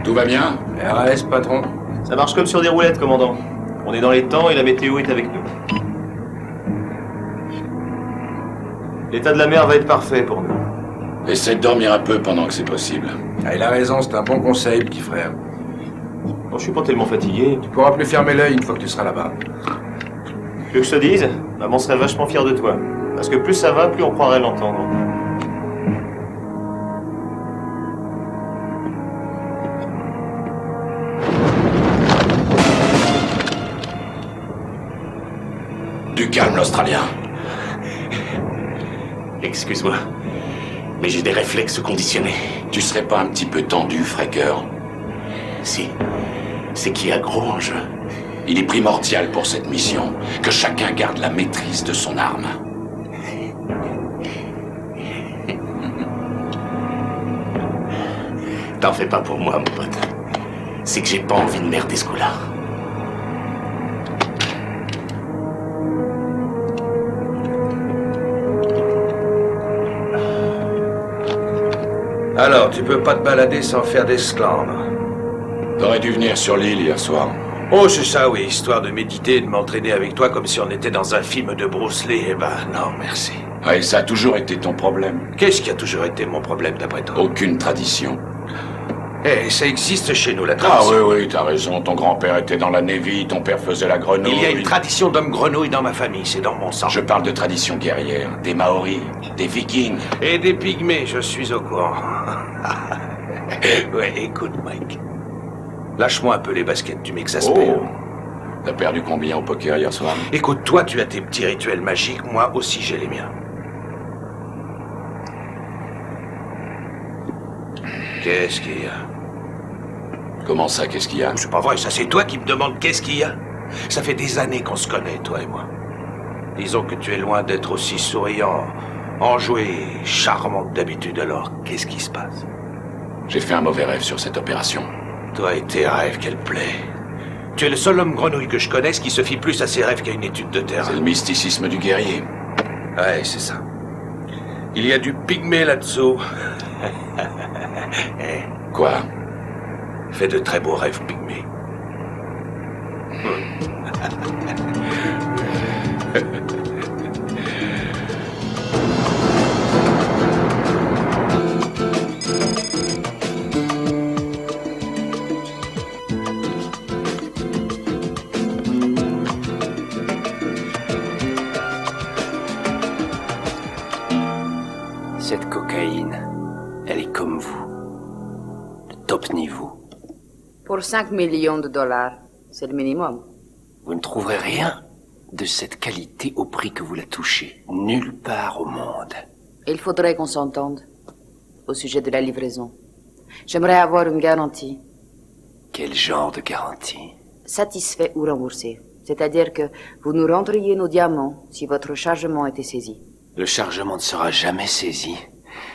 Tout va bien? RAS, patron. Ça marche comme sur des roulettes, commandant. On est dans les temps et la météo est avec nous. L'état de la mer va être parfait pour nous. Essaie de dormir un peu pendant que c'est possible. Ah, il a raison, c'est un bon conseil, petit frère. Bon, je suis pas tellement fatigué. Tu pourras plus fermer l'œil une fois que tu seras là-bas. Tu veux que je te dise? Maman serait vachement fière de toi. Parce que plus ça va, plus on croirait l'entendre. Du calme, l'Australien. Excuse-moi, mais j'ai des réflexes conditionnés. Tu serais pas un petit peu tendu, Fraker? Si, c'est qu'il y a gros en jeu. Il est primordial pour cette mission que chacun garde la maîtrise de son arme. T'en fais pas pour moi, mon pote. C'est que j'ai pas envie de merder ce coup-là. Alors, tu peux pas te balader sans faire d'esclandre. T'aurais dû venir sur l'île hier soir. Oh, c'est ça, oui, histoire de méditer et de m'entraîner avec toi comme si on était dans un film de Bruce Lee. Eh ben, non, merci. Ouais, ça a toujours été ton problème. Qu'est-ce qui a toujours été mon problème, d'après toi? Aucune tradition. Eh, ça existe chez nous, la Ah tradition. oui, t'as raison. Ton grand-père était dans la Navy, ton père faisait la grenouille. Il y a une tradition d'homme-grenouille dans ma famille, c'est dans mon sang. Je parle de tradition guerrière. Des Maoris, des Vikings. Et des pygmées, je suis au courant. Ouais, écoute, Mike. Lâche-moi un peu les baskets, tu m'exaspères. Oh. T'as perdu combien au poker hier soir? Écoute, toi, tu as tes petits rituels magiques, moi aussi j'ai les miens. Qu'est-ce qu'il y a? Comment ça, qu'est-ce qu'il y a? C'est pas vrai, ça c'est toi qui me demandes qu'est-ce qu'il y a. Ça fait des années qu'on se connaît, toi et moi. Disons que tu es loin d'être aussi souriant, enjoué et charmant que d'habitude, alors qu'est-ce qui se passe? J'ai fait un mauvais rêve sur cette opération. Toi et tes rêves, quelle plaie. Tu es le seul homme grenouille que je connaisse qui se fie plus à ses rêves qu'à une étude de terrain. C'est le mysticisme du guerrier. Ouais, c'est ça. Il y a du pygmée là-dessous. Quoi? Fais de très beaux rêves, pygmée. Cette cocaïne, elle est comme vous. De top niveau. Pour 5 millions de dollars, c'est le minimum. Vous ne trouverez rien de cette qualité au prix que vous la touchez. Nulle part au monde. Il faudrait qu'on s'entende au sujet de la livraison. J'aimerais avoir une garantie. Quel genre de garantie? Satisfait ou remboursé. C'est-à-dire que vous nous rendriez nos diamants si votre chargement était saisi. Le chargement ne sera jamais saisi.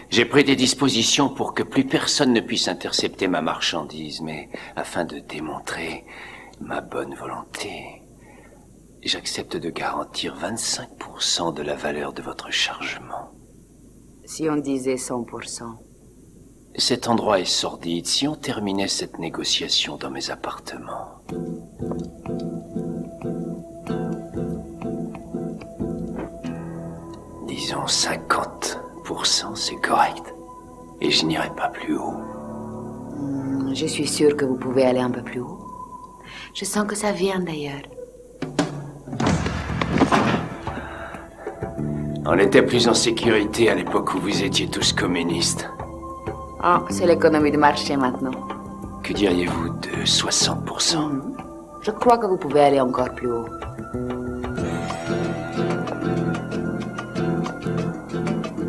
J'ai pris des dispositions pour que plus personne ne puisse intercepter ma marchandise, mais afin de démontrer ma bonne volonté, j'accepte de garantir 25% de la valeur de votre chargement. Si on disait 100%. Cet endroit est sordide. Si on terminait cette négociation dans mes appartements... Disons 50%, c'est correct. Et je n'irai pas plus haut. Je suis sûre que vous pouvez aller un peu plus haut. Je sens que ça vient d'ailleurs. On était plus en sécurité à l'époque où vous étiez tous communistes. Ah, c'est l'économie de marché maintenant. Que diriez-vous de 60%? Je crois que vous pouvez aller encore plus haut.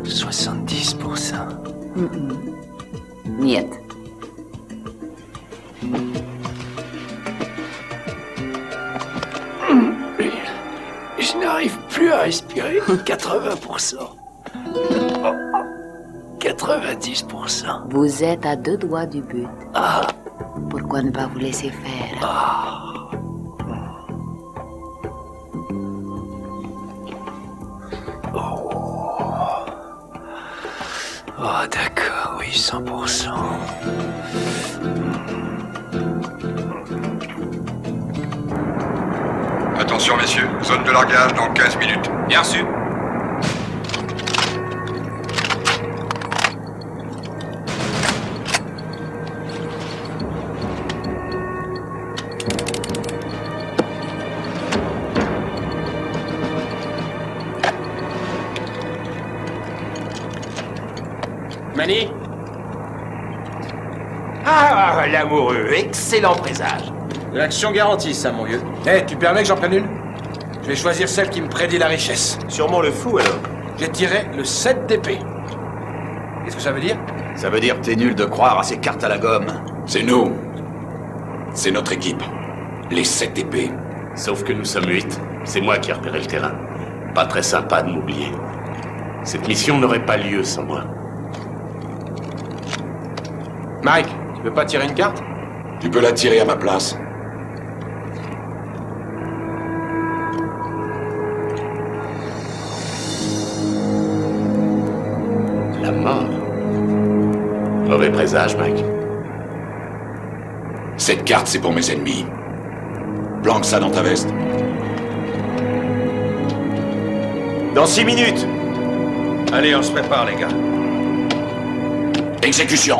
70%. Niet. Je n'arrive plus à respirer. 80%. 90%. Vous êtes à 2 doigts du but. Ah. Pourquoi ne pas vous laisser faire? Ah. Oh, d'accord, oui, 100%. Attention messieurs, zone de largage dans 15 minutes. Bien reçu. Manny? Ah, l'amoureux, excellent présage. De l'action garantie, ça, mon vieux. Eh, tu permets que j'en prenne une? Je vais choisir celle qui me prédit la richesse. Sûrement le fou, alors. J'ai tiré le 7 d'épée. Qu'est-ce que ça veut dire? Ça veut dire que t'es nul de croire à ces cartes à la gomme. C'est nous. C'est notre équipe. Les 7 épées. Sauf que nous sommes 8. C'est moi qui ai repéré le terrain. Pas très sympa de m'oublier. Cette mission n'aurait pas lieu sans moi. Mike, tu veux pas tirer une carte? Tu peux la tirer à ma place. La mort. Mauvais présage, Mike. Cette carte, c'est pour mes ennemis. Planque ça dans ta veste. Dans 6 minutes. Allez, on se prépare, les gars. Exécution.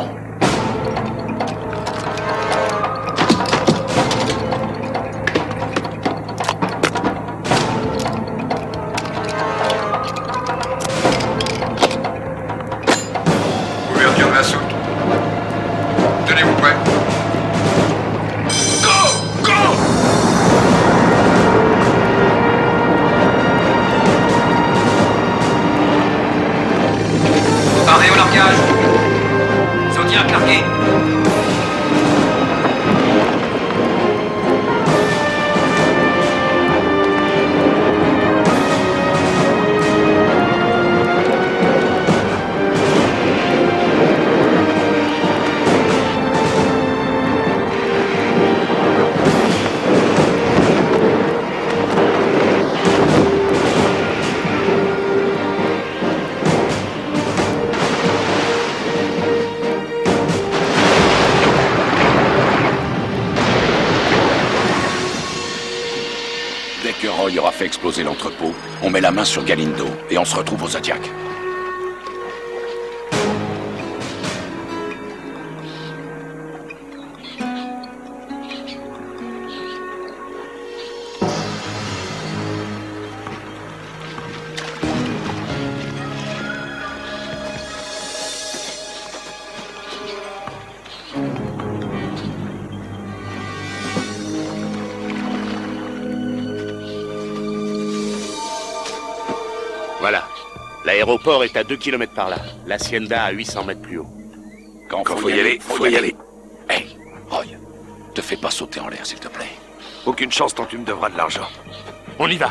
Ouverture de la soute. Tenez-vous prêts. Paré au largage. Soutien cargué. Dès que Roy aura fait exploser l'entrepôt, on met la main sur Galindo et on se retrouve au Zodiac. Voilà. L'aéroport est à 2 km par là. L'Hacienda à 800 mètres plus haut. Quand faut y aller, faut y aller. Hey, Roy, te fais pas sauter en l'air, s'il te plaît. Aucune chance tant tu me devras de l'argent. On y va.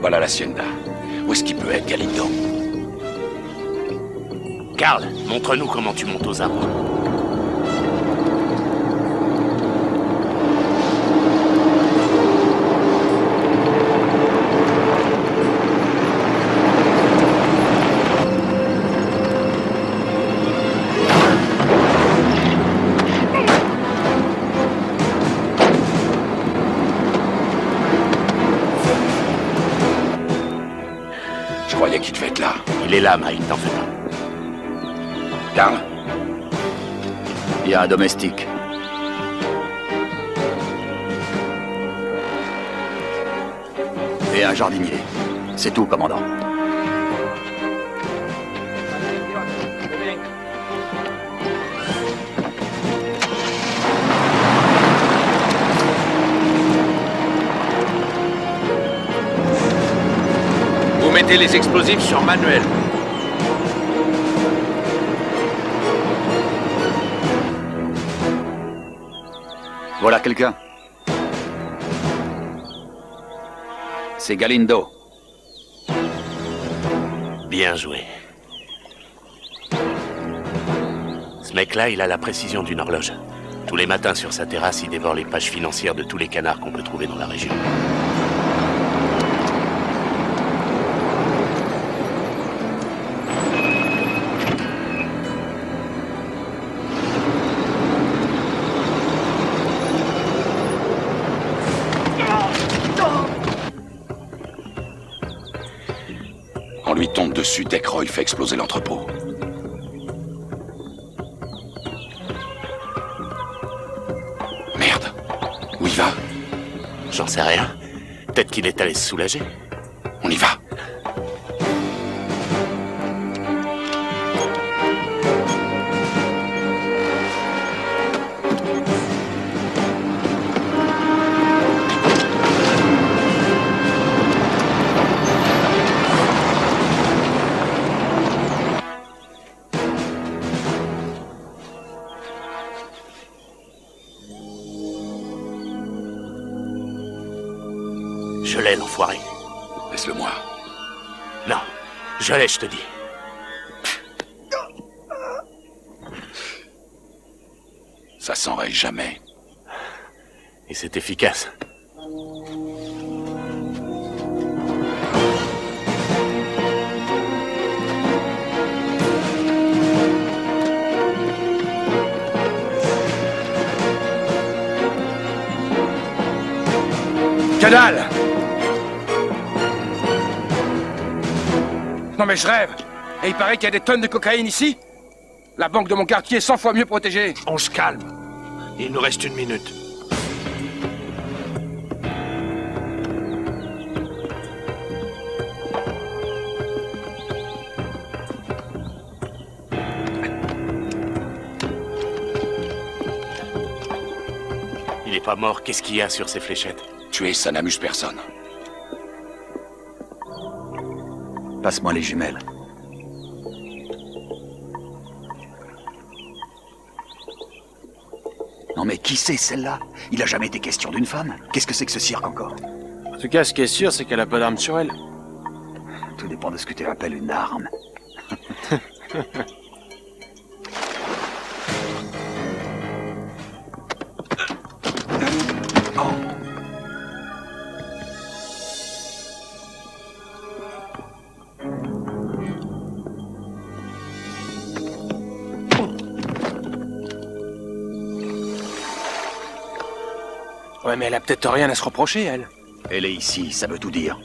Voilà l'hacienda. Où est-ce qu'il peut être, Galindo? Carl, montre-nous comment tu montes aux arbres. Je croyais qu'il devait être là. Il est là, Mike, t'en fais pas. Carl? Il y a un domestique. Et un jardinier. C'est tout, commandant. Vous mettez les explosifs sur manuel. Voilà quelqu'un. C'est Galindo. Bien joué. Ce mec-là, il a la précision d'une horloge. Tous les matins sur sa terrasse, il dévore les pages financières de tous les canards qu'on peut trouver dans la région. On lui tombe dessus dès que Roy fait exploser l'entrepôt. Merde. Où il va? J'en sais rien. Peut-être qu'il est allé se soulager. On y va. Je l'ai, l'enfoiré. Laisse-le-moi. Non, je l'ai, je te dis. Ça s'enraye jamais. Et c'est efficace. Que dalle! Non mais je rêve! Et il paraît qu'il y a des tonnes de cocaïne ici? La banque de mon quartier est 100 fois mieux protégée. On se calme. Il nous reste 1 minute. Il est pas mort, qu'est-ce qu'il y a sur ces fléchettes? Tuer, ça n'amuse personne. Passe-moi les jumelles. Non mais qui c'est celle-là? Il a jamais été question d'une femme. Qu'est-ce que c'est que ce cirque encore? En tout cas, ce qui est sûr, c'est qu'elle a pas d'arme sur elle. Tout dépend de ce que tu appelles une arme. Ouais, mais elle a peut-être rien à se reprocher, elle. Elle est ici, ça veut tout dire.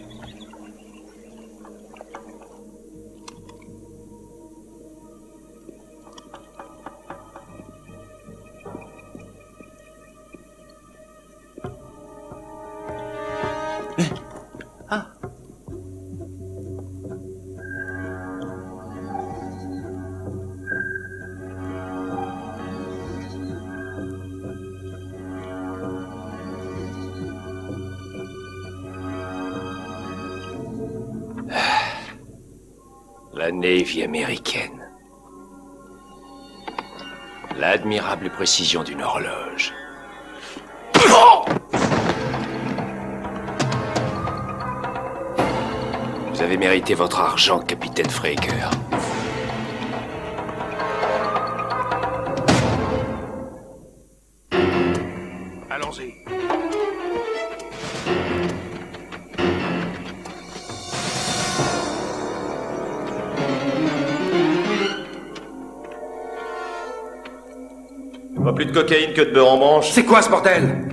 La Navy américaine. L'admirable précision d'une horloge. Vous avez mérité votre argent, capitaine Fraker. Allons-y. Pas plus de cocaïne que de beurre en manche. C'est quoi ce bordel?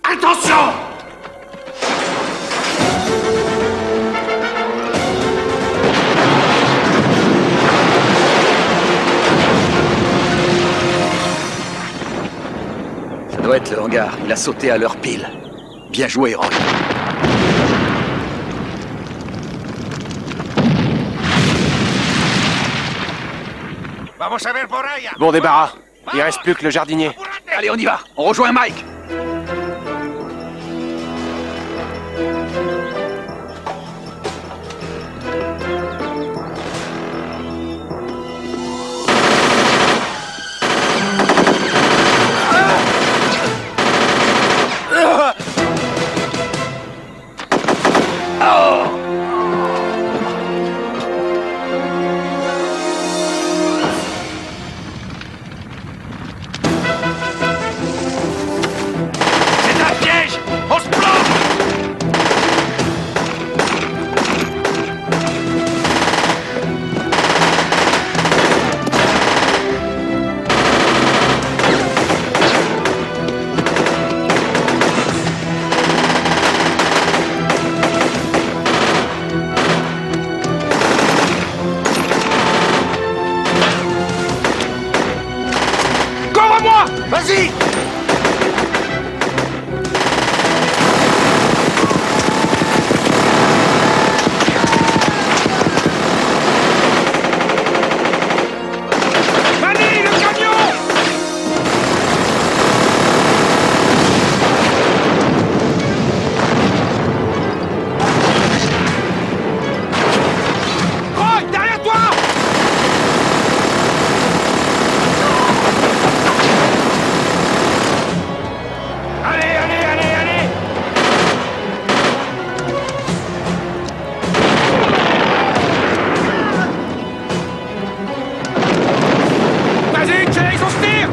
Attention! Ça doit être le hangar. Il a sauté à l'heure pile. Bien joué, Roy. Bon débarras. Il reste plus que le jardinier. Allez, on y va. On rejoint Mike. Vas-y! Allez, le camion! Roy, derrière toi! Allez, allez, allez, allez! Vas-y, tiens, ils ont se tire!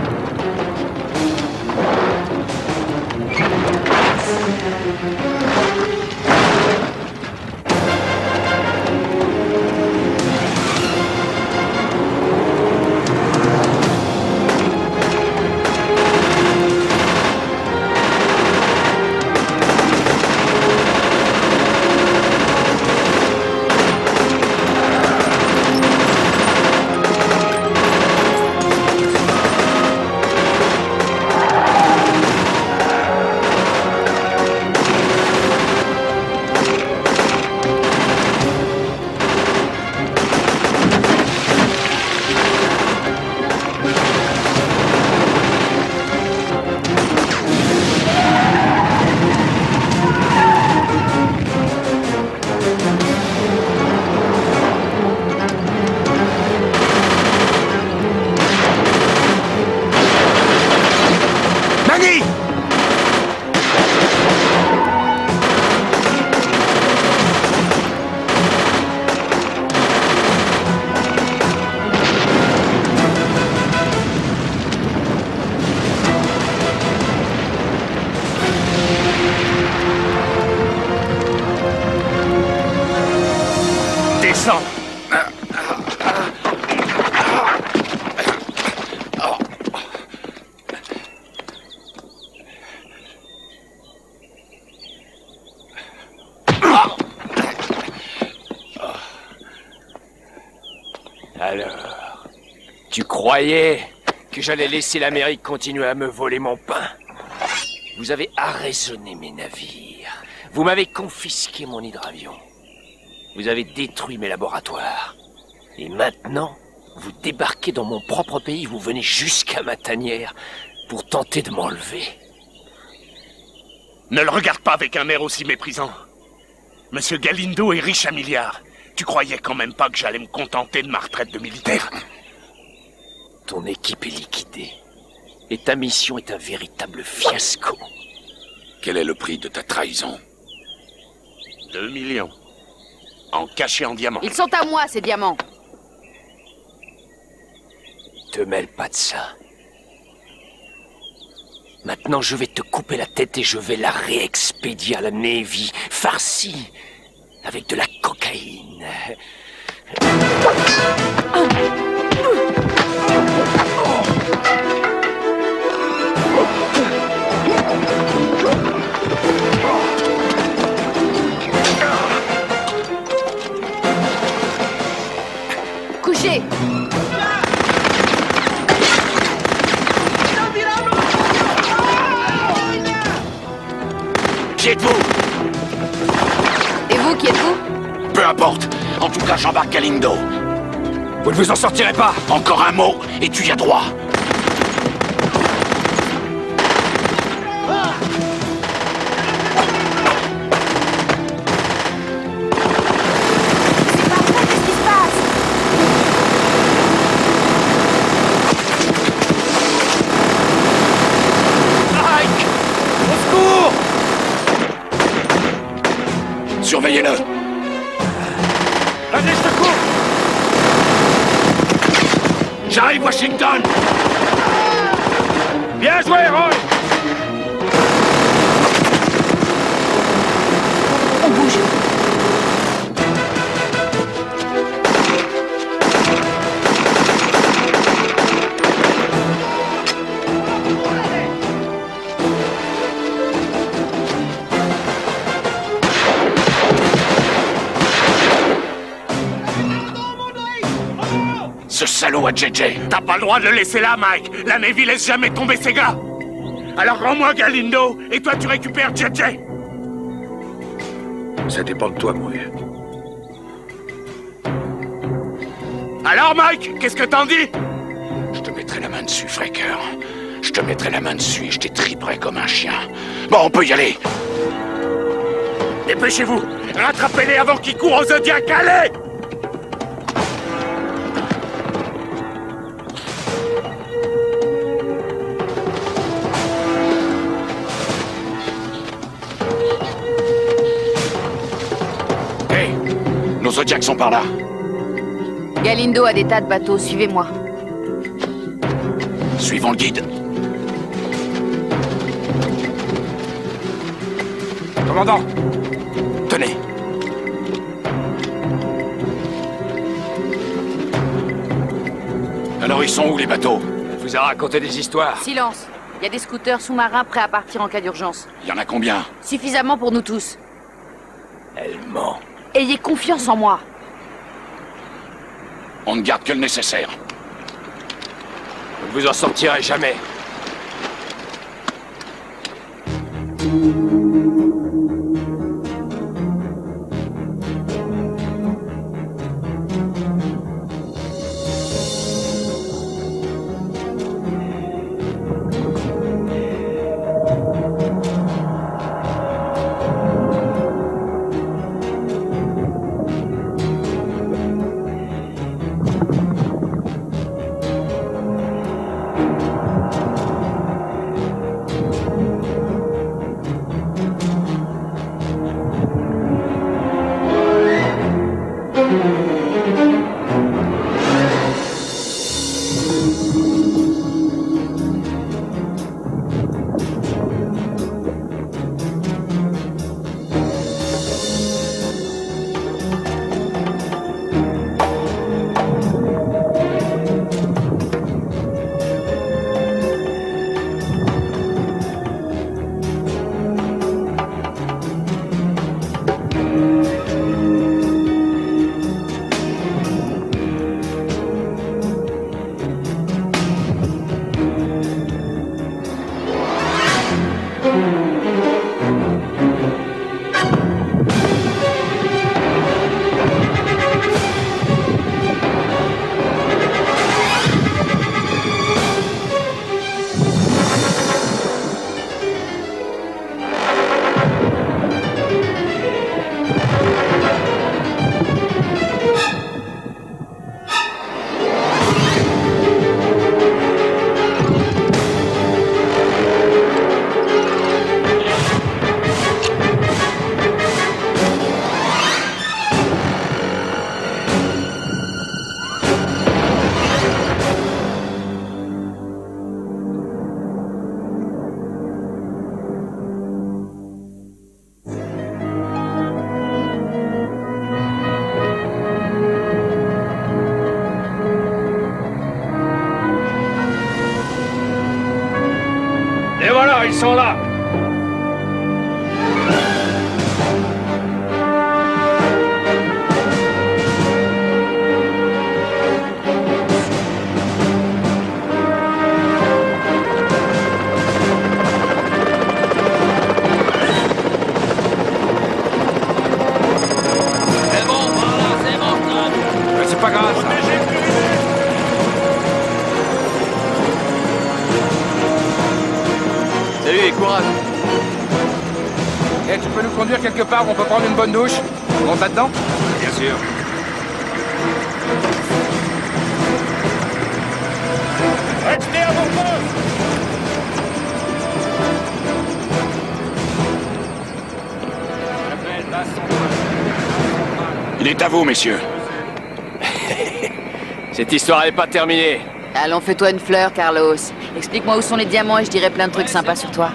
Maggie! Descends! Alors, tu croyais que j'allais laisser l'Amérique continuer à me voler mon pain? Vous avez arraisonné mes navires. Vous m'avez confisqué mon hydravion. Vous avez détruit mes laboratoires. Et maintenant, vous débarquez dans mon propre pays, vous venez jusqu'à ma tanière pour tenter de m'enlever. Ne le regarde pas avec un air aussi méprisant. Monsieur Galindo est riche à milliards. Tu croyais quand même pas que j'allais me contenter de ma retraite de militaire? Ton équipe est liquidée. Et ta mission est un véritable fiasco. Quel est le prix de ta trahison? 2 millions. En cachet en diamant. Ils sont à moi, ces diamants. Te mêle pas de ça. Maintenant, je vais te couper la tête et je vais la réexpédier à la Navy, farcie, avec de la cocaïne. Couchez. Qui êtes-vous? Et vous, qui êtes-vous? Peu importe. En tout cas, j'embarque Galindo. Vous ne vous en sortirez pas. Encore un mot, et tu y as droit. Surveillez-le. Allez, je te cours. J'arrive, Washington. Bien joué, Roy. On bouge. Ce salaud à JJ. T'as pas le droit de le laisser là, Mike. La Navy laisse jamais tomber ses gars. Alors rends-moi Galindo, et toi tu récupères JJ. Ça dépend de toi, mon vieux. Alors, Mike, qu'est-ce que t'en dis? Je te mettrai la main dessus, Fraker. Je te mettrai la main dessus et je t'étriperai comme un chien. Bon, on peut y aller. Dépêchez-vous. Rattrapez-les avant qu'ils courent au Zodiac. Allez! Hé, nos Zodiacs sont par là. Galindo a des tas de bateaux, suivez-moi. Suivons le guide. Commandant. Tenez. Alors ils sont où les bateaux? Elle vous a raconté des histoires. Silence. Il y a des scooters sous-marins prêts à partir en cas d'urgence. Il y en a combien? Suffisamment pour nous tous. Elle ment. Ayez confiance en moi. On ne garde que le nécessaire. Vous ne vous en sortirez jamais. ils sont là. C'est pas grave, ça. Salut et courage. Et tu peux nous conduire quelque part où on peut prendre une bonne douche? On monte là-dedans? Bien sûr. Restez à vos postes. Il est à vous, messieurs. Cette histoire n'est pas terminée. Allons, fais-toi une fleur, Carlos. Explique-moi où sont les diamants et je dirai plein de trucs sympas sur toi.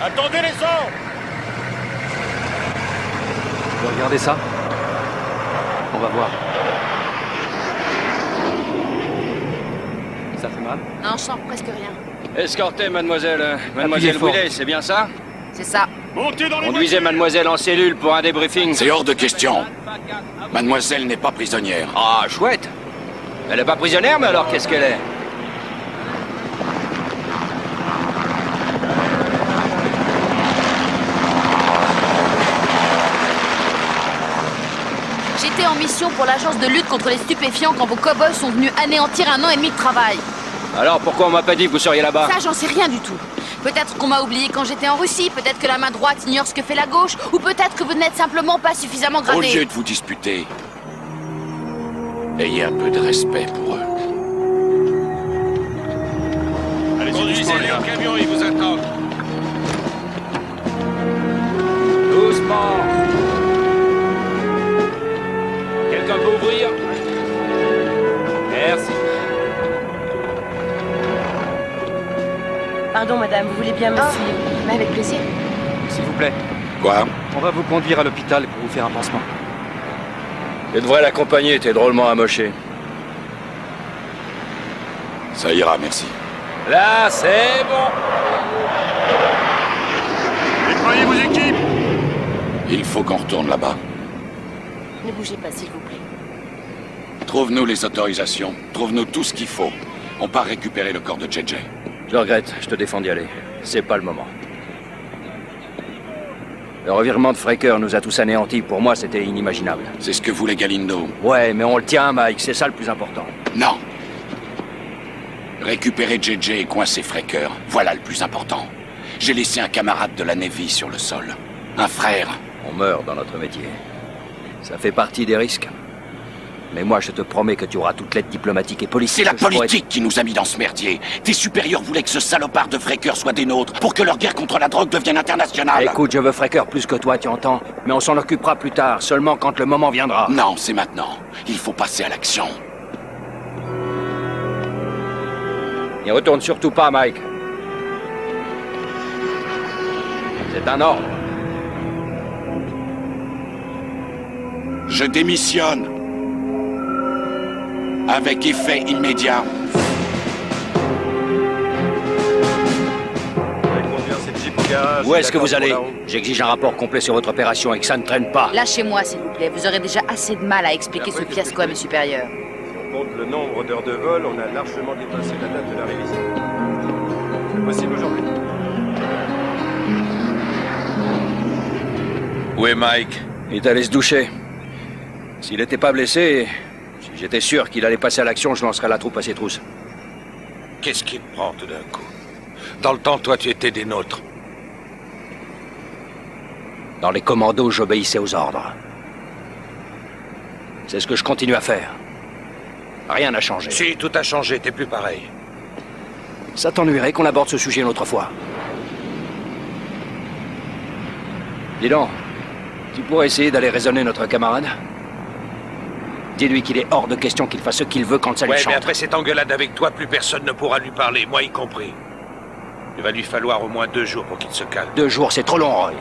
Attendez les ordres. Vous regardez ça? On va voir. Ça fait mal? Non, je sens presque rien. Escortez mademoiselle Willet, c'est bien ça? C'est ça. Conduisez mademoiselle en cellule pour un débriefing. C'est hors de question. Mademoiselle n'est pas prisonnière. Ah, chouette. Elle est pas prisonnière, mais alors qu'est-ce qu'elle est? J'étais en mission pour l'agence de lutte contre les stupéfiants quand vos cow-boys sont venus anéantir 1 an et demi de travail. Alors pourquoi on m'a pas dit que vous seriez là-bas? Ça, j'en sais rien du tout. Peut-être qu'on m'a oublié quand j'étais en Russie, peut-être que la main droite ignore ce que fait la gauche, ou peut-être que vous n'êtes simplement pas suffisamment Au gravé. lieu de vous disputer, ayez un peu de respect pour eux. Conduisez-les au camion, ils vous attendent. Doucement. Quelqu'un peut ouvrir? Merci. Pardon, madame, vous voulez bien me suivre? Mais avec plaisir. S'il vous plaît, Quoi? on va vous conduire à l'hôpital pour vous faire un pansement. Tu devrais l'accompagner, t'es drôlement amoché. Ça ira, merci. Là, c'est bon. Déployez vos équipes. Il faut qu'on retourne là-bas. Ne bougez pas, s'il vous plaît. Trouve-nous les autorisations. Trouve-nous tout ce qu'il faut. On part récupérer le corps de JJ. Je regrette, je te défends d'y aller. C'est pas le moment. Le revirement de Fraker nous a tous anéantis. Pour moi, c'était inimaginable. C'est ce que voulait Galindo. Ouais, mais on le tient, Mike. C'est ça le plus important. Non. Récupérer JJ et coincer Fraker. Voilà le plus important. J'ai laissé un camarade de la Navy sur le sol. Un frère. On meurt dans notre métier. Ça fait partie des risques. Mais moi, je te promets que tu auras toute l'aide diplomatique et politique. C'est la que je pourrais- politique qui nous a mis dans ce merdier. Tes supérieurs voulaient que ce salopard de Fraker soit des nôtres pour que leur guerre contre la drogue devienne internationale. Écoute, je veux Fraker plus que toi, tu entends? Mais on s'en occupera plus tard, seulement quand le moment viendra. Non, c'est maintenant. Il faut passer à l'action. N'y retourne surtout pas, Mike. C'est un ordre. Je démissionne. Avec effet immédiat. Où est-ce que vous allez? J'exige un rapport complet sur votre opération et que ça ne traîne pas. Lâchez-moi, s'il vous plaît. Vous aurez déjà assez de mal à expliquer ce fiasco à mes supérieurs. Compte le nombre d'heures de vol, on a largement dépassé la date de la révision. C'est possible aujourd'hui. Où est Mike? Il est allé se doucher. S'il n'était pas blessé, si j'étais sûr qu'il allait passer à l'action, je lancerais la troupe à ses trousses. Qu'est-ce qui te prend tout d'un coup? Dans le temps, toi, tu étais des nôtres. Dans les commandos, j'obéissais aux ordres. C'est ce que je continue à faire. Rien n'a changé. Si, tout a changé, t'es plus pareil. Ça t'ennuierait qu'on aborde ce sujet une autre fois. Dis donc, tu pourrais essayer d'aller raisonner notre camarade? Dis-lui qu'il est hors de question qu'il fasse ce qu'il veut quand ça lui Ouais, chante. mais après cette engueulade avec toi, plus personne ne pourra lui parler, moi y compris. Il va lui falloir au moins 2 jours pour qu'il se calme. 2 jours, c'est trop long, Roy.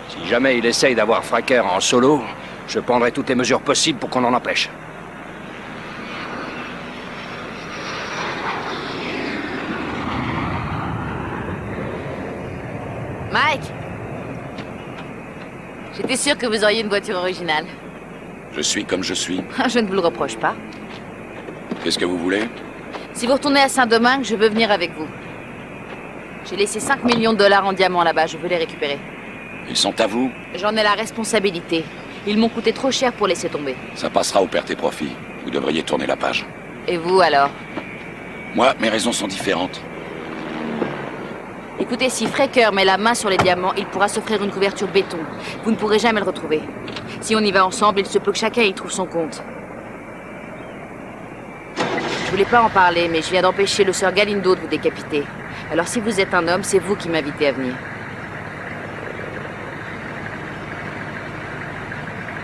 Si jamais il essaye d'avoir Fraker en solo, Je prendrai toutes les mesures possibles pour qu'on en empêche. Mike! J'étais sûre que vous auriez une voiture originale. Je suis comme je suis. Je ne vous le reproche pas. Qu'est-ce que vous voulez? Si vous retournez à Saint-Domingue, je veux venir avec vous. J'ai laissé 5 millions de dollars en diamants là-bas, je veux les récupérer. Ils sont à vous? J'en ai la responsabilité. Ils m'ont coûté trop cher pour laisser tomber. Ça passera aux pertes et profits. Vous devriez tourner la page. Et vous, alors? Moi, mes raisons sont différentes. Écoutez, si Fraker met la main sur les diamants, il pourra s'offrir une couverture béton. Vous ne pourrez jamais le retrouver. Si on y va ensemble, il se peut que chacun y trouve son compte. Je voulais pas en parler, mais je viens d'empêcher le Sir Galindo de vous décapiter. Alors si vous êtes un homme, c'est vous qui m'invitez à venir.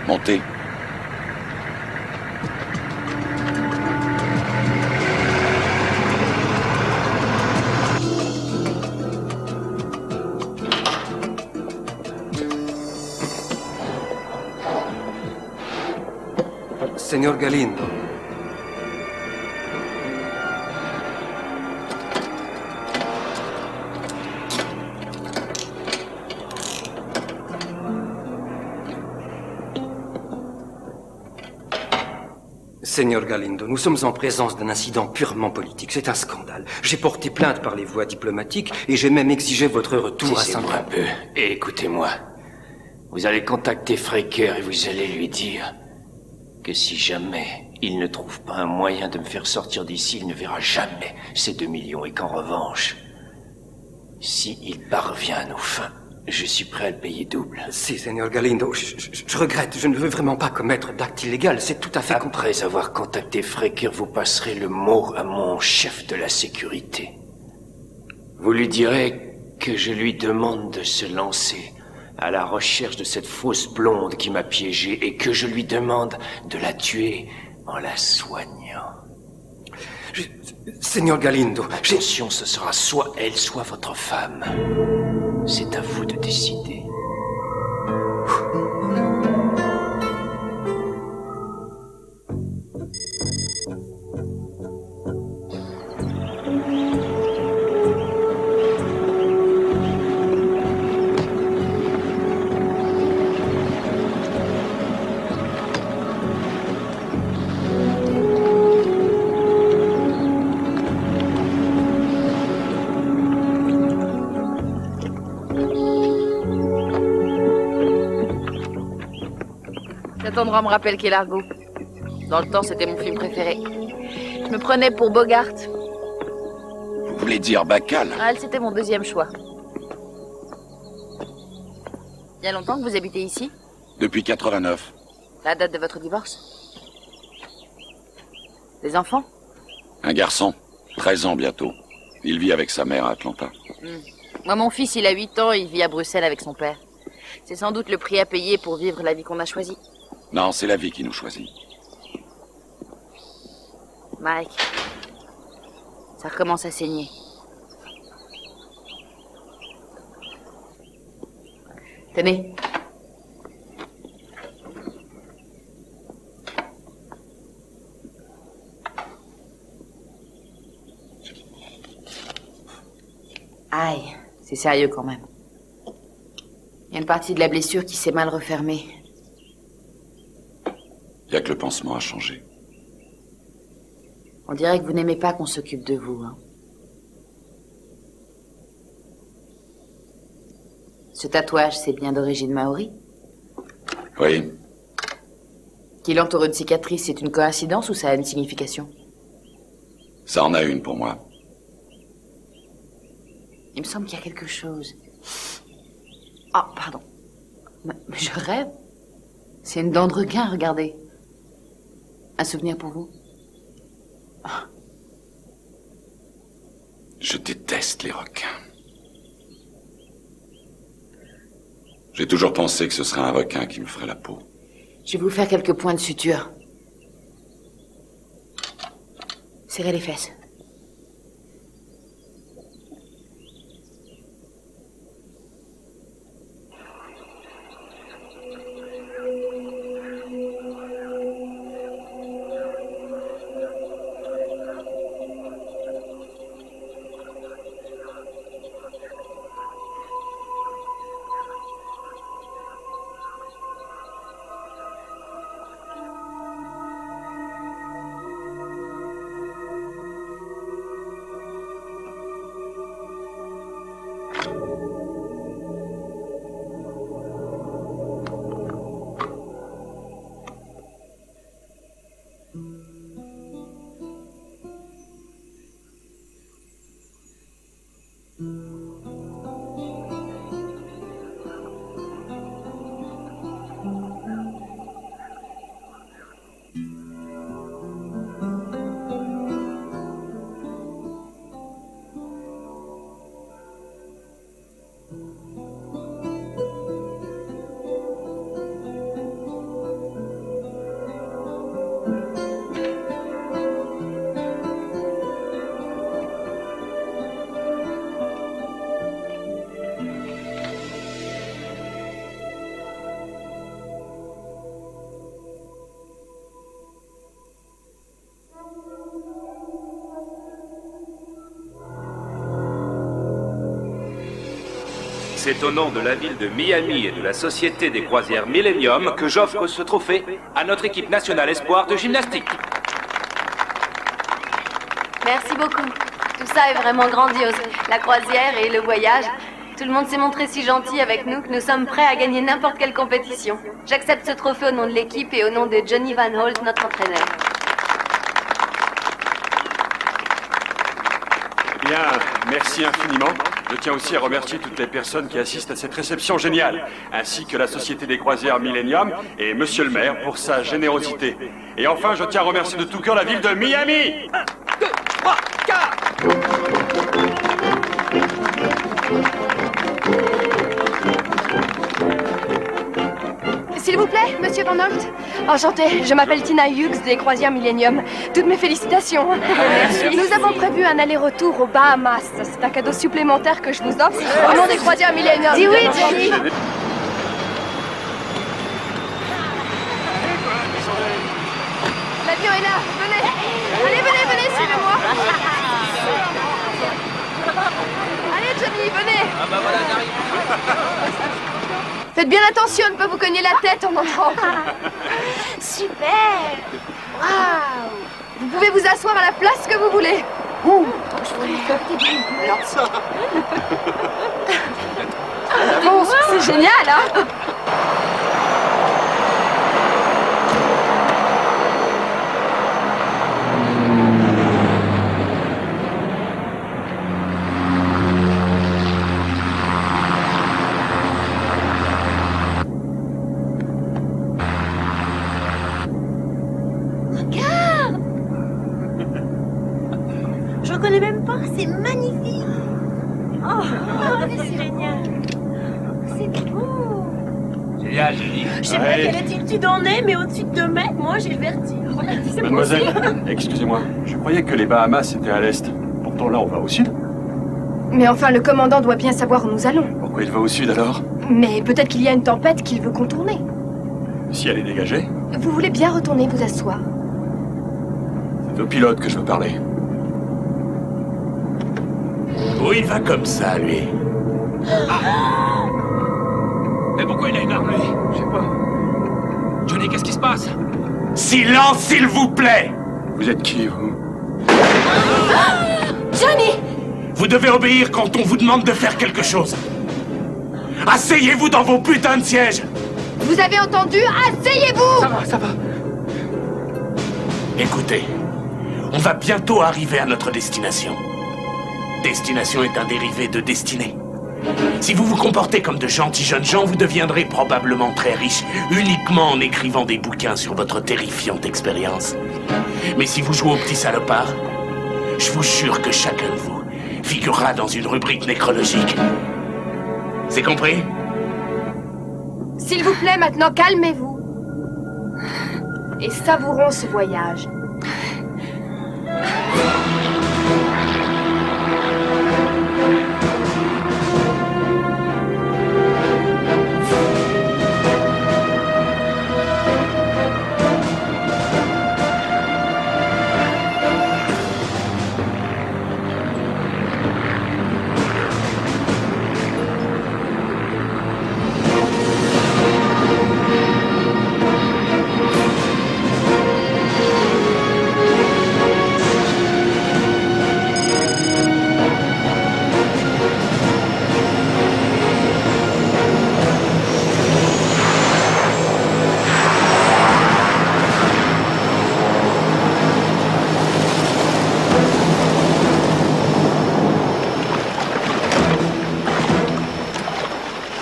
Montez. Señor Galindo. Señor Galindo, nous sommes en présence d'un incident purement politique. C'est un scandale. J'ai porté plainte par les voies diplomatiques et j'ai même exigé votre retour à Taisez-vous un peu et écoutez-moi. Vous allez contacter Fraker et vous allez lui dire que si jamais il ne trouve pas un moyen de me faire sortir d'ici, il ne verra jamais ces 2 millions et qu'en revanche, si il parvient à nos fins, je suis prêt à le payer double. Si, Señor Galindo, je regrette. Je ne veux vraiment pas commettre d'acte illégal. C'est tout à fait... Après avoir contacté Fraker, vous passerez le mot à mon chef de la sécurité. Vous lui direz que je lui demande de se lancer à la recherche de cette fausse blonde qui m'a piégé et que je lui demande de la tuer en la soignant. Señor Galindo, attention, ce sera soit elle, soit votre femme. C'est à vous de décider. Cet endroit me rappelle Key Largo. Dans le temps, c'était mon film préféré. Je me prenais pour Bogart. Vous voulez dire Bacal? Ah, elle, c'était mon deuxième choix. Il y a longtemps que vous habitez ici? Depuis 89. La date de votre divorce? Des enfants? Un garçon, 13 ans bientôt. Il vit avec sa mère à Atlanta. Moi, mon fils, il a 8 ans, il vit à Bruxelles avec son père. C'est sans doute le prix à payer pour vivre la vie qu'on a choisie. Non, c'est la vie qui nous choisit. Mike, ça recommence à saigner. Tenez. Aïe, c'est sérieux quand même. Il y a une partie de la blessure qui s'est mal refermée. Il n'y a que le pansement à changer. On dirait que vous n'aimez pas qu'on s'occupe de vous, hein. Ce tatouage, c'est bien d'origine maori? Oui. Qu'il entoure une cicatrice, c'est une coïncidence ou ça a une signification? Ça en a une pour moi. Il me semble qu'il y a quelque chose. Ah, pardon. Mais je rêve. C'est une dent de requin, regardez. Un souvenir pour vous? Je déteste les requins. J'ai toujours pensé que ce serait un requin qui me ferait la peau. Je vais vous faire quelques points de suture. Serrez les fesses. C'est au nom de la ville de Miami et de la Société des croisières Millennium que j'offre ce trophée à notre équipe nationale espoir de gymnastique. Merci beaucoup. Tout ça est vraiment grandiose. La croisière et le voyage. Tout le monde s'est montré si gentil avec nous que nous sommes prêts à gagner n'importe quelle compétition. J'accepte ce trophée au nom de l'équipe et au nom de Johnny Van Holt, notre entraîneur. Eh bien, merci infiniment. Je tiens aussi à remercier toutes les personnes qui assistent à cette réception géniale, ainsi que la Société des croisières Millennium et Monsieur le maire pour sa générosité. Et enfin, je tiens à remercier de tout cœur la ville de Miami. 1, 2, 3, 4. S'il vous plaît, Monsieur Van Holt. Enchanté, je m'appelle Tina Hughes des croisières Millennium. Toutes mes félicitations. Merci. Nous avons prévu un aller-retour aux Bahamas. C'est un cadeau supplémentaire que je vous offre au nom des croisières Millennium. Dis oui, Johnny. L'avion est là, venez. Allez, venez, suivez-moi. Allez, Johnny, venez. Ah bah voilà, j'arrive. Faites bien attention de ne pas vous cogner la tête en entrant. Super. Waouh. Vous pouvez vous asseoir à la place que vous voulez. Bon, c'est génial, hein? Je reconnais même pas, c'est magnifique. Oh, c'est génial. C'est beau. Génial, Julie. Je sais pas à quelle altitude on est, mais au-dessus de 2 mètres, moi j'ai le vertige. C'est Mademoiselle, possible. excusez-moi, je croyais que les Bahamas étaient à l'est. Pourtant là, on va au sud. Mais enfin, le commandant doit bien savoir où nous allons. Pourquoi il va au sud alors? Mais peut-être qu'il y a une tempête qu'il veut contourner. Si elle est dégagée, Vous voulez bien retourner vous asseoir? c'est au pilote que je veux parler. Où il va comme ça, lui? Mais pourquoi il a une arme, lui? Je sais pas. Johnny, qu'est-ce qui se passe? Silence, s'il vous plaît! Vous êtes qui, vous? Johnny! Vous devez obéir quand on vous demande de faire quelque chose. Asseyez-vous dans vos putains de sièges! Vous avez entendu? Asseyez-vous! Ça va. Écoutez, on va bientôt arriver à notre destination. Destination est un dérivé de destinée. Si vous vous comportez comme de gentils jeunes gens, vous deviendrez probablement très riches, uniquement en écrivant des bouquins sur votre terrifiante expérience. Mais si vous jouez au petit salopard, je vous jure que chacun de vous figurera dans une rubrique nécrologique. C'est compris? S'il vous plaît, maintenant, calmez-vous. Et savourons ce voyage.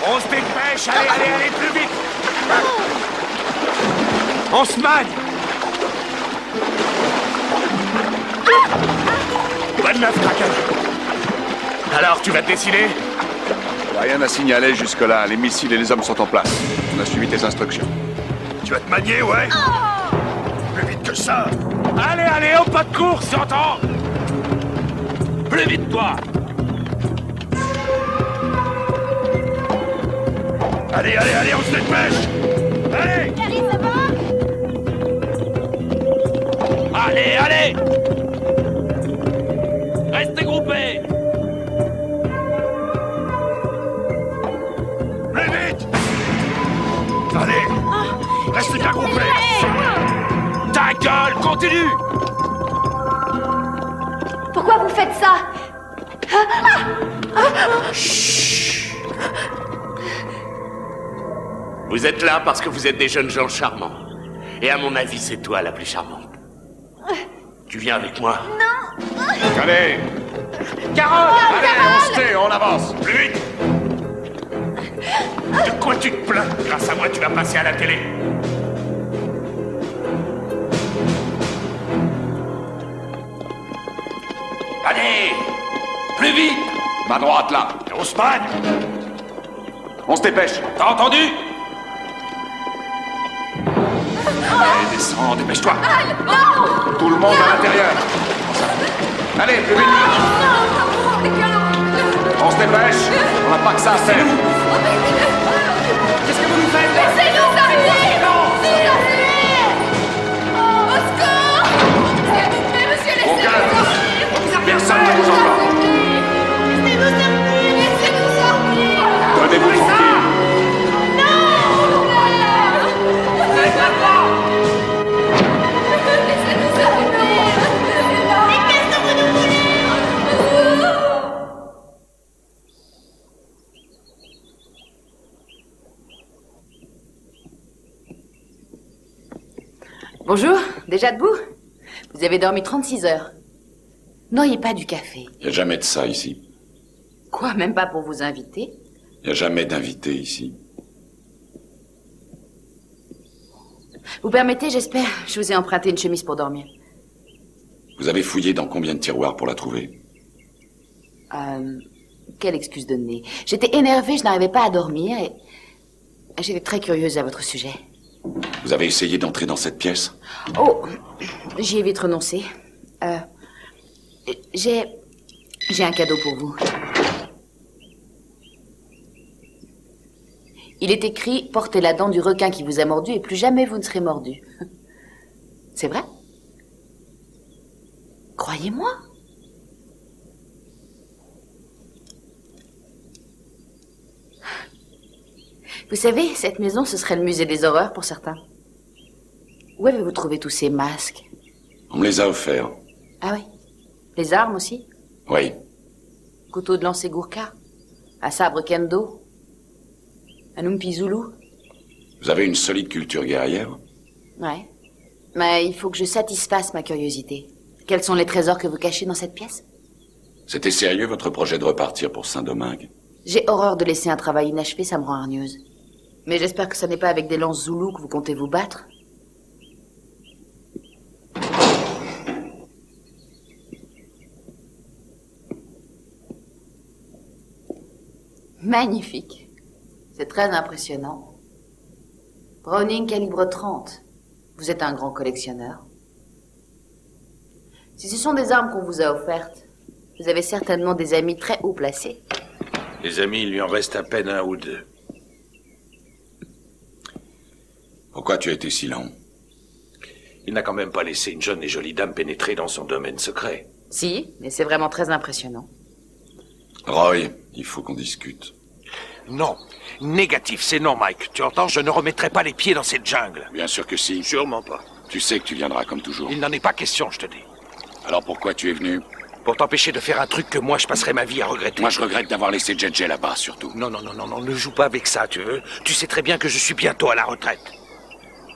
On se dépêche, allez, plus vite! On se magne! Bonne neuf, Kraken! Alors, tu vas te décider? Rien à signaler jusque-là. Les missiles et les hommes sont en place. On a suivi tes instructions. Tu vas te manier, ouais? Plus vite que ça! Allez, au pas de course, j'entends! Plus vite, toi! Allez, on se dépêche! Allez! Harry, ça va? Allez! Restez groupés! Restez bien groupés. Ta gueule, continue. Pourquoi vous faites ça? Chut. Vous êtes là parce que vous êtes des jeunes gens charmants. Et à mon avis, c'est toi la plus charmante. Tu viens avec moi? Non. Allez. Carole! Allez, on se tait, on avance. Plus vite! De quoi tu te plains? Grâce à moi, tu vas passer à la télé. Allez! Plus vite! Main droite, là. Ousmane! On se dépêche. T'as entendu? Allez, descends, dépêche-toi. Non! Tout le monde à l'intérieur. Allez, plus vite. On se dépêche. On n'a pas que ça à faire. Qu'est-ce que vous nous faites? Laissez-nous arriver! Au secours! Mais monsieur, laissez-nous sortir! Personne ne vous entend. Laissez-nous sortir! Laissez-nous sortir! Tenez-vous tranquille. Laissez-nous sortir! Mais qu'est-ce que vous nous voulez? Bonjour, déjà debout? Vous avez dormi 36 heures. N'auriez pas du café? Il n'y a jamais de ça ici. Quoi, même pas pour vous inviter? Il n'y a jamais d'invité ici. Vous permettez, j'espère? Je vous ai emprunté une chemise pour dormir. Vous avez fouillé dans combien de tiroirs pour la trouver? Quelle excuse donner? J'étais énervée, je n'arrivais pas à dormir et j'étais très curieuse à votre sujet. Vous avez essayé d'entrer dans cette pièce? Oh, j'y ai vite renoncé. J'ai un cadeau pour vous. Il est écrit « Portez la dent du requin qui vous a mordu et plus jamais vous ne serez mordu ». C'est vrai? Croyez-moi. Vous savez, cette maison, ce serait le musée des horreurs pour certains. Où avez-vous trouvé tous ces masques? On me les a offerts. Ah oui? Les armes aussi? Oui. Couteau de lancer Gurkha? Un sabre kendo? Un umpi zoulou? Vous avez une solide culture guerrière? Ouais. Mais il faut que je satisfasse ma curiosité. Quels sont les trésors que vous cachez dans cette pièce? C'était sérieux votre projet de repartir pour Saint-Domingue? J'ai horreur de laisser un travail inachevé, ça me rend hargneuse. Mais j'espère que ce n'est pas avec des lances zoulous que vous comptez vous battre. Magnifique. C'est très impressionnant. Browning calibre 30. Vous êtes un grand collectionneur. Si ce sont des armes qu'on vous a offertes, vous avez certainement des amis très haut placés. Les amis, il lui en reste à peine un ou deux. Pourquoi tu as été si lent? Il n'a quand même pas laissé une jeune et jolie dame pénétrer dans son domaine secret. Si, mais c'est vraiment très impressionnant. Roy, il faut qu'on discute. Non. Négatif, c'est non, Mike. Tu entends, je ne remettrai pas les pieds dans cette jungle. Bien sûr que si. Sûrement pas. Tu sais que tu viendras comme toujours. Il n'en est pas question, je te dis. Alors pourquoi tu es venu? Pour t'empêcher de faire un truc que moi je passerai ma vie à regretter. Moi je regrette d'avoir laissé JJ là-bas, surtout. Non, ne joue pas avec ça, tu veux. Tu sais très bien que je suis bientôt à la retraite.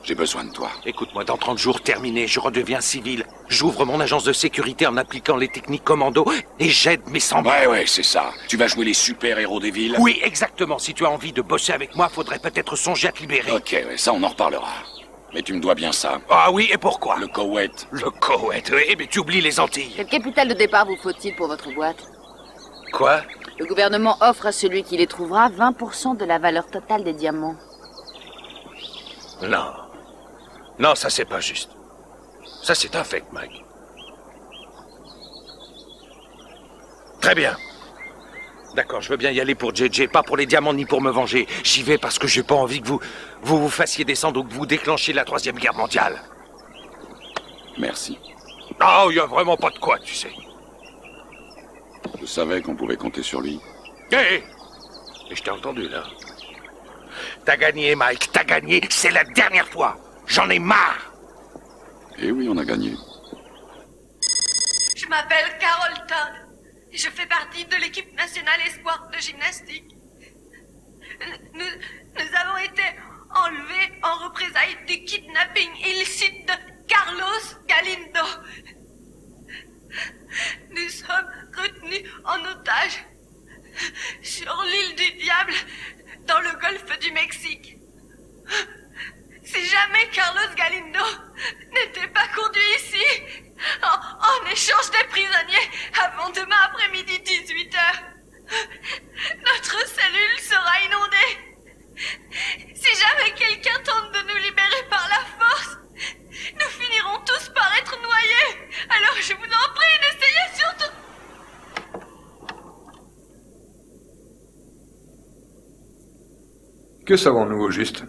J'ai besoin de toi. Écoute-moi, dans 30 jours terminés, je redeviens civil. J'ouvre mon agence de sécurité en appliquant les techniques commando et j'aide mes semblables. Ouais, c'est ça. Tu vas jouer les super-héros des villes? Oui, exactement. Si tu as envie de bosser avec moi, faudrait peut-être songer à te libérer. Ok, ça on en reparlera. Mais tu me dois bien ça. Ah oui, et pourquoi? Le Koweït. Le Koweït, oui, mais tu oublies les Antilles. Quel capital de départ vous faut-il pour votre boîte? Quoi? Le gouvernement offre à celui qui les trouvera 20% de la valeur totale des diamants. Non. Non, ça c'est pas juste. Ça c'est un fake, Mike. Très bien. D'accord, je veux bien y aller pour JJ, pas pour les diamants ni pour me venger. J'y vais parce que j'ai pas envie que vous fassiez descendre ou que vous déclenchiez la 3e guerre mondiale. Merci. Oh, il y a vraiment pas de quoi, tu sais. Je savais qu'on pouvait compter sur lui. Hé! Et je t'ai entendu, là. T'as gagné, Mike, t'as gagné. C'est la dernière fois. J'en ai marre. Et oui, on a gagné. Je m'appelle Carol Todd. Je fais partie de l'équipe nationale espoir de gymnastique. Nous avons été enlevés en représailles du kidnapping illicite de Carlos Galindo. Nous sommes retenus en otage sur l'île du Diable dans le golfe du Mexique. Si jamais Carlos Galindo n'était pas conduit ici en échange des prisonniers avant demain après-midi 18h, notre cellule sera inondée. Si jamais quelqu'un tente de nous libérer par la force, nous finirons tous par être noyés. Alors je vous en prie, n'essayez surtout... Que savons-nous au juste?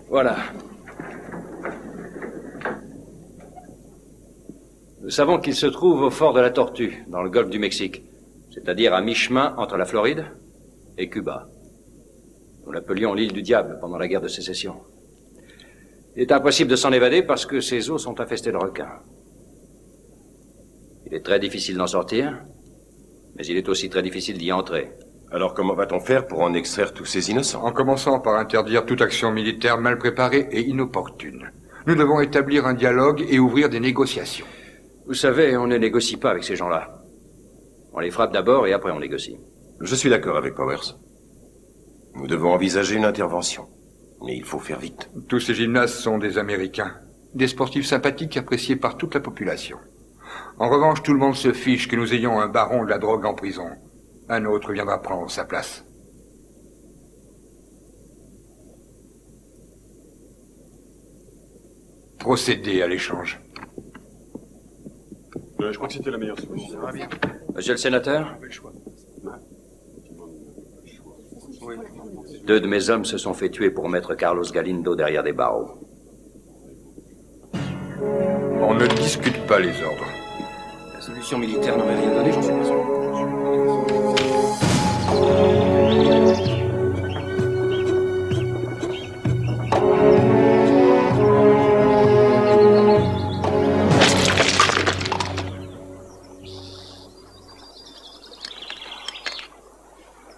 Voilà. Nous savons qu'il se trouve au fort de la Tortue, dans le golfe du Mexique, c'est-à-dire à mi-chemin entre la Floride et Cuba. Nous l'appelions l'île du Diable pendant la guerre de sécession. Il est impossible de s'en évader parce que ses eaux sont infestées de requins. Il est très difficile d'en sortir, mais il est aussi très difficile d'y entrer. Alors comment va-t-on faire pour en extraire tous ces innocents? En commençant par interdire toute action militaire mal préparée et inopportune. Nous devons établir un dialogue et ouvrir des négociations. Vous savez, on ne négocie pas avec ces gens-là. On les frappe d'abord et après on négocie. Je suis d'accord avec Powers. Nous devons envisager une intervention. Mais il faut faire vite. Tous ces gymnastes sont des Américains. Des sportifs sympathiques appréciés par toute la population. En revanche, tout le monde se fiche que nous ayons un baron de la drogue en prison. Un autre viendra prendre sa place. Procédez à l'échange. Je crois que c'était la meilleure solution. Monsieur le sénateur, 2 de mes hommes se sont fait tuer pour mettre Carlos Galindo derrière des barreaux. On ne discute pas les ordres. La solution militaire n'aurait rien donné, j'en suis sûr.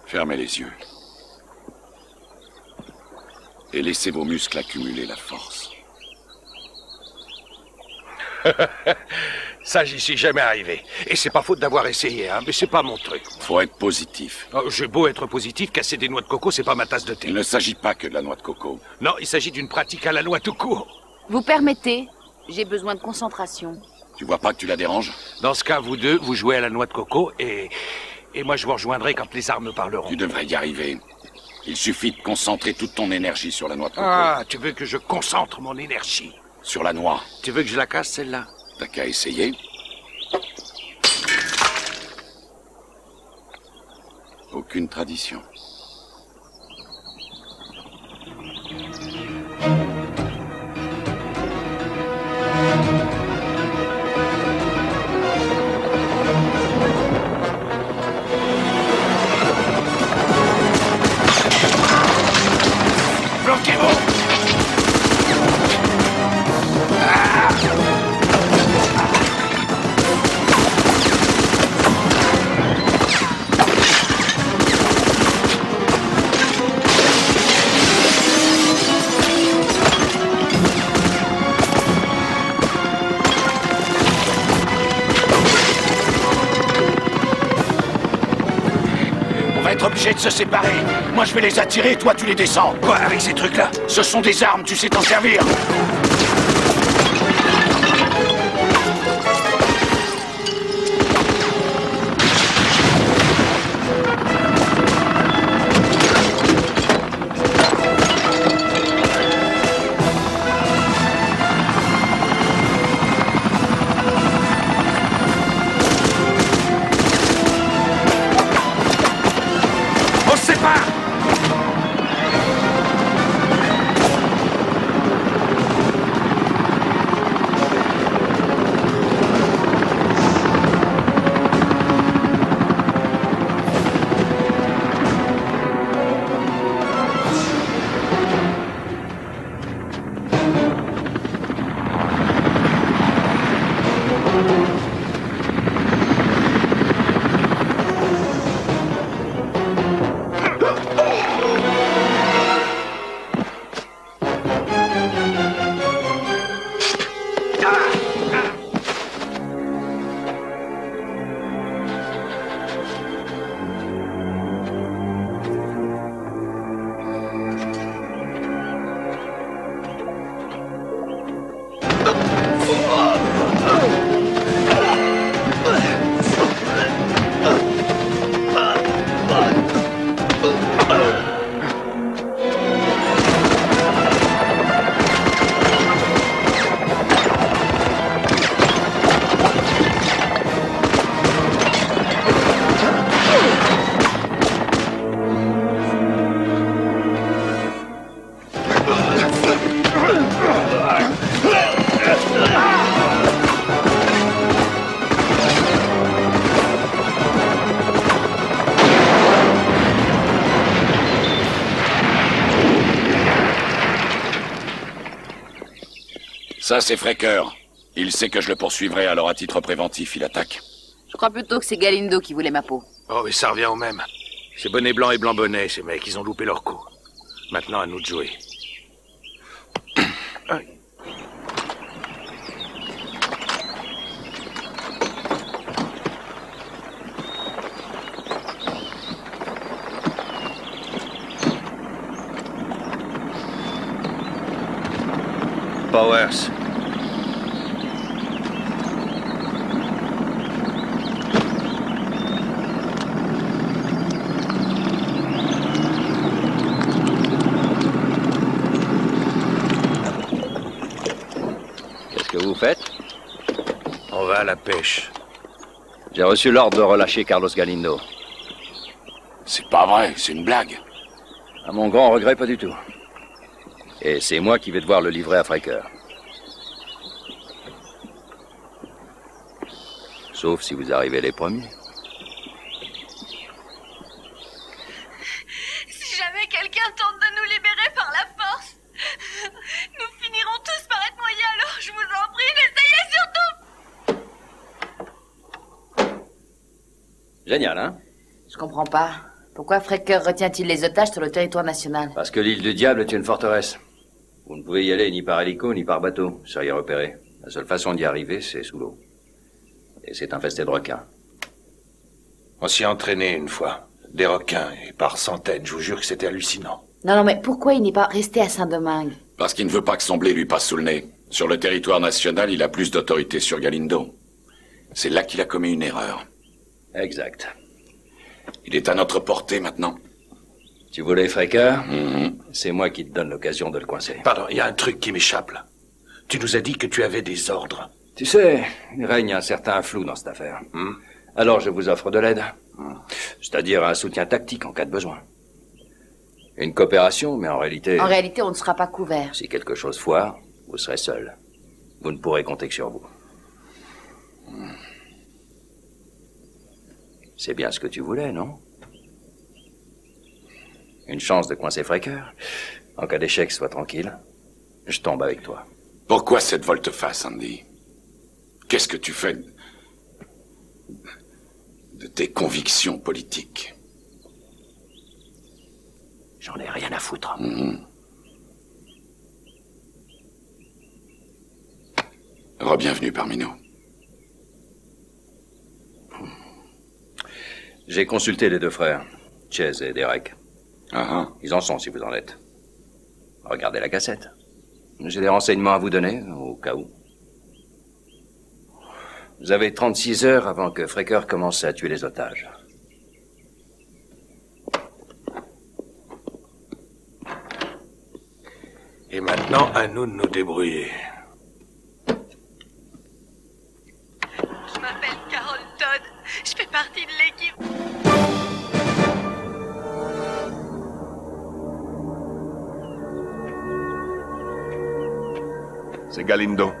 Fermez les yeux. Et laissez vos muscles accumuler la force. Ça, j'y suis jamais arrivé. Et c'est pas faute d'avoir essayé, hein, mais c'est pas mon truc. Faut être positif. Oh, j'ai beau être positif, casser des noix de coco, c'est pas ma tasse de thé. Il ne s'agit pas que de la noix de coco. Non, il s'agit d'une pratique à la loi tout court. Vous permettez? J'ai besoin de concentration. Tu vois pas que tu la déranges? Dans ce cas, vous deux, vous jouez à la noix de coco et moi je vous rejoindrai quand les armes parleront. Tu devrais y arriver. Il suffit de concentrer toute ton énergie sur la noix de coco. Ah, tu veux que je concentre mon énergie? Sur la noix. Tu veux que je la casse, celle-là? T'as qu'à essayer. Aucune tradition. Bloquez-vous! Obligé de se séparer. Moi, je vais les attirer, toi, tu les descends. Quoi, avec ces trucs-là? Ce sont des armes, tu sais t'en servir. Ça, c'est Frecker. Il sait que je le poursuivrai, alors à titre préventif, il attaque. Je crois plutôt que c'est Galindo qui voulait ma peau. Oh, mais ça revient au même. C'est bonnet blanc et blanc bonnet, ces mecs, ils ont loupé leur coup. Maintenant, à nous de jouer. Powers. Qu'est-ce que vous faites? On va à la pêche. J'ai reçu l'ordre de relâcher Carlos Galindo. C'est pas vrai, c'est une blague. À mon grand regret, pas du tout. Et c'est moi qui vais devoir le livrer à Frecker. Sauf si vous arrivez les premiers. Si jamais quelqu'un tente de nous libérer par la force, nous finirons tous par être noyés, alors je vous en prie, n'essayez surtout. Génial, hein? Je comprends pas. Pourquoi Frecker retient-il les otages sur le territoire national? Parce que l'île du Diable est une forteresse. Vous ne pouvez y aller ni par hélico, ni par bateau. Ça y est repéré. La seule façon d'y arriver, c'est sous l'eau. Et c'est infesté de requins. On s'y est entraîné une fois. Des requins, et par centaines. Je vous jure que c'était hallucinant. Non, mais pourquoi il n'est pas resté à Saint-Domingue? Parce qu'il ne veut pas que son blé lui passe sous le nez. Sur le territoire national, il a plus d'autorité sur Galindo. C'est là qu'il a commis une erreur. Exact. Il est à notre portée maintenant. Tu voulais Frecker? C'est moi qui te donne l'occasion de le coincer. Pardon, il y a un truc qui m'échappe là. Tu nous as dit que tu avais des ordres. Tu sais, il règne un certain flou dans cette affaire. Alors je vous offre de l'aide. C'est-à-dire un soutien tactique en cas de besoin. Une coopération, mais en réalité... En réalité, on ne sera pas couvert. Si quelque chose foire, vous serez seul. Vous ne pourrez compter que sur vous. C'est bien ce que tu voulais, non? Une chance de coincer Frecker. En cas d'échec, sois tranquille. Je tombe avec toi. Pourquoi cette volte-face, Andy? Qu'est-ce que tu fais de tes convictions politiques? J'en ai rien à foutre. Re-bienvenue parmi nous. J'ai consulté les deux frères, Chase et Derek. Ils en sont, si vous en êtes. Regardez la cassette. J'ai des renseignements à vous donner, au cas où. Vous avez 36 heures avant que Frecker commence à tuer les otages. Et maintenant, à nous de nous débrouiller. Je m'appelle Carol Todd. Je fais partie de l'équipe. C'est Galindo.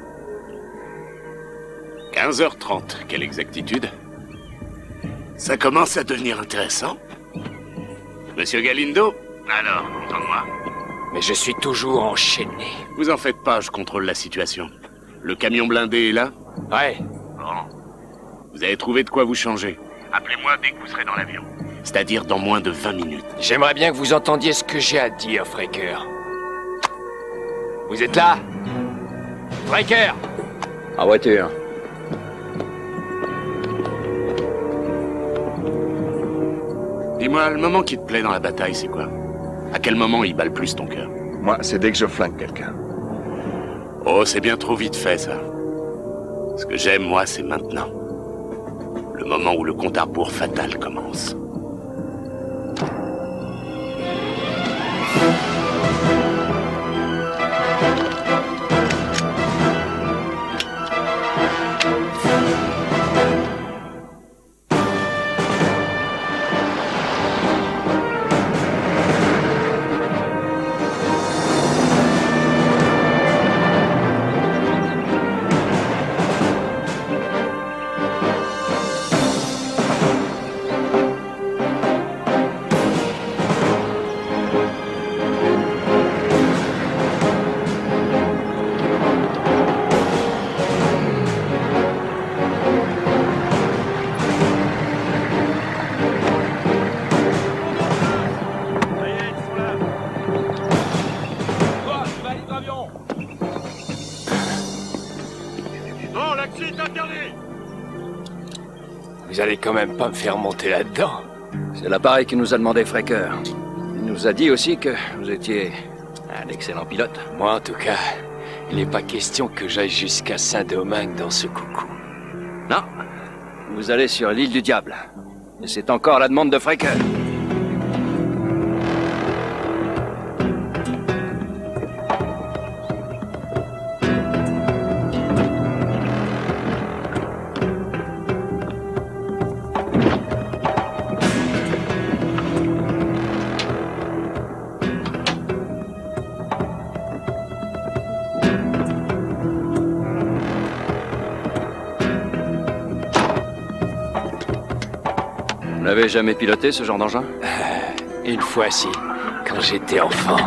15h30, quelle exactitude. Ça commence à devenir intéressant. Monsieur Galindo? Alors, content de moi. Mais je suis toujours enchaîné. Vous en faites pas, je contrôle la situation. Le camion blindé est là? Ouais. Vous avez trouvé de quoi vous changer. Appelez-moi dès que vous serez dans l'avion. C'est-à-dire dans moins de 20 minutes. J'aimerais bien que vous entendiez ce que j'ai à dire, Frecker. Vous êtes là? Frecker! En voiture. Dis-moi, le moment qui te plaît dans la bataille, c'est quoi? À quel moment il bat le plus ton cœur? Moi, c'est dès que je flingue quelqu'un. Oh, c'est bien trop vite fait, ça. Ce que j'aime, moi, c'est maintenant. Le moment où le compte à rebours fatal commence. Vous allez quand même pas me faire monter là-dedans. C'est l'appareil qui nous a demandé Frecker. Il nous a dit aussi que vous étiez un excellent pilote. Moi, en tout cas, il n'est pas question que j'aille jusqu'à Saint-Domingue dans ce coucou. Non. Vous allez sur l'île du Diable. Et c'est encore la demande de Frecker. Vous n'avez jamais piloté ce genre d'engin? Une fois, si, quand j'étais enfant.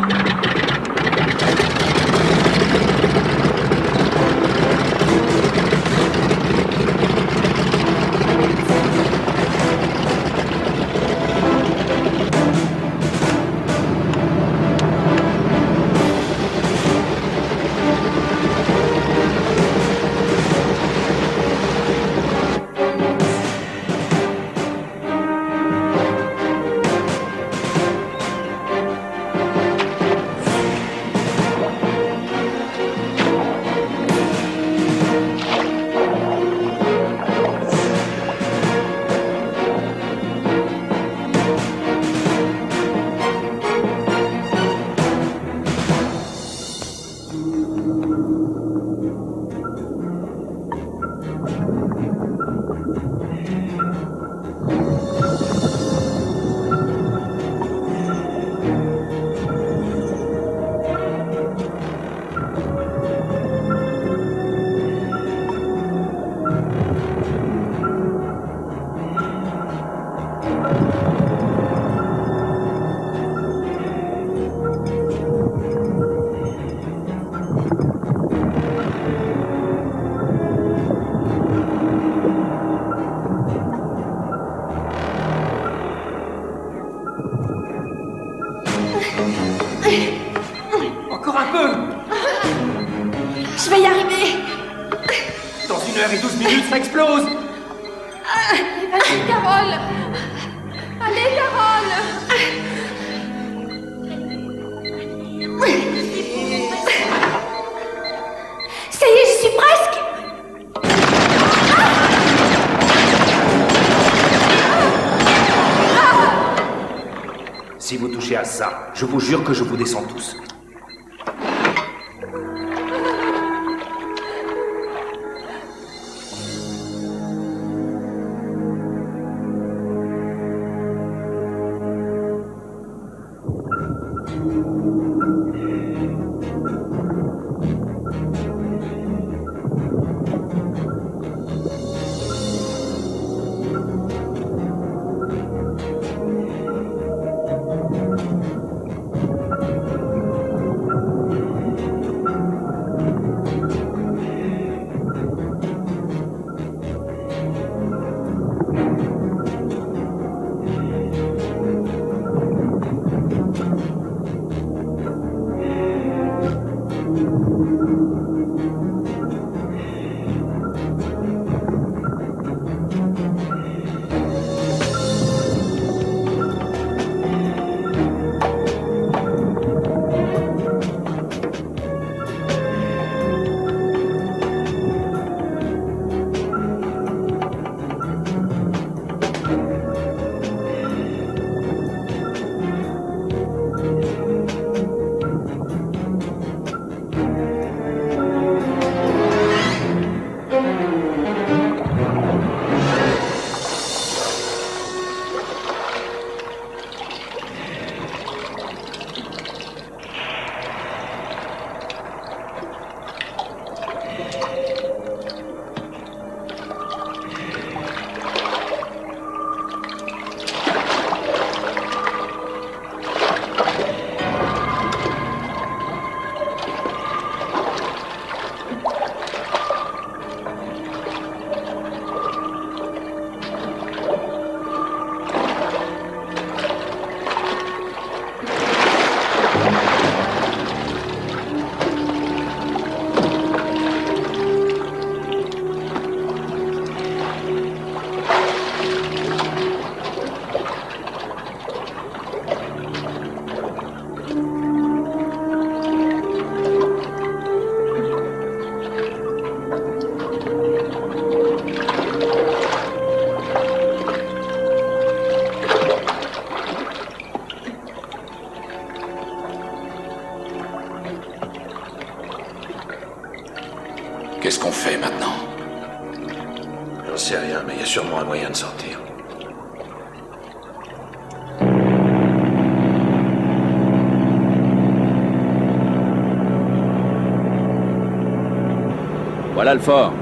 Encore un peu! Je vais y arriver! Dans 1h12, ça explose! Vas-y, Carole! Allez, Carole! Ça y est, j'y suis presque! Si vous touchez à ça, je vous jure que je vous descends tous. J'en sais rien, mais il y a sûrement un moyen de sortir. Voilà le fort.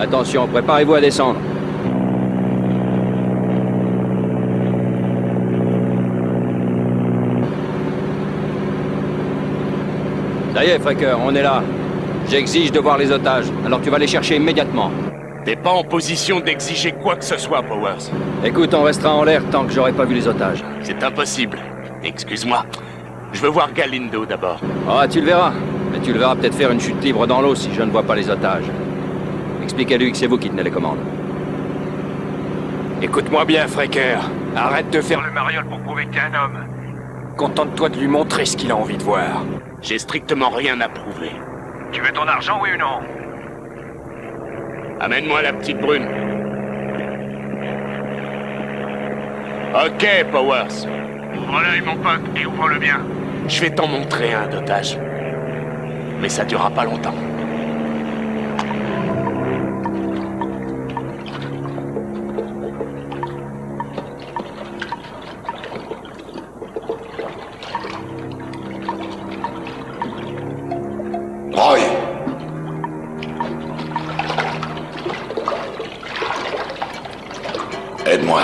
Attention, préparez-vous à descendre. Ça y est, Fraker, on est là. J'exige de voir les otages, alors tu vas les chercher immédiatement. T'es pas en position d'exiger quoi que ce soit, Powers. Écoute, on restera en l'air tant que j'aurai pas vu les otages. C'est impossible. Excuse-moi. Je veux voir Galindo d'abord. Ah, tu le verras. Mais tu le verras peut-être faire une chute libre dans l'eau si je ne vois pas les otages. Expliquez-lui que c'est vous qui tenez les commandes. Écoute-moi bien, Fraker. Arrête de faire le mariole pour prouver que t'es un homme. Contente-toi de lui montrer ce qu'il a envie de voir. J'ai strictement rien à prouver. Tu veux ton argent, oui ou non? Amène-moi la petite brune. Ok, Powers. Ouvre l'œil, mon pote, et ouvre-le bien. Je vais t'en montrer un d'otage. Mais ça durera pas longtemps. Roy! Aide-moi.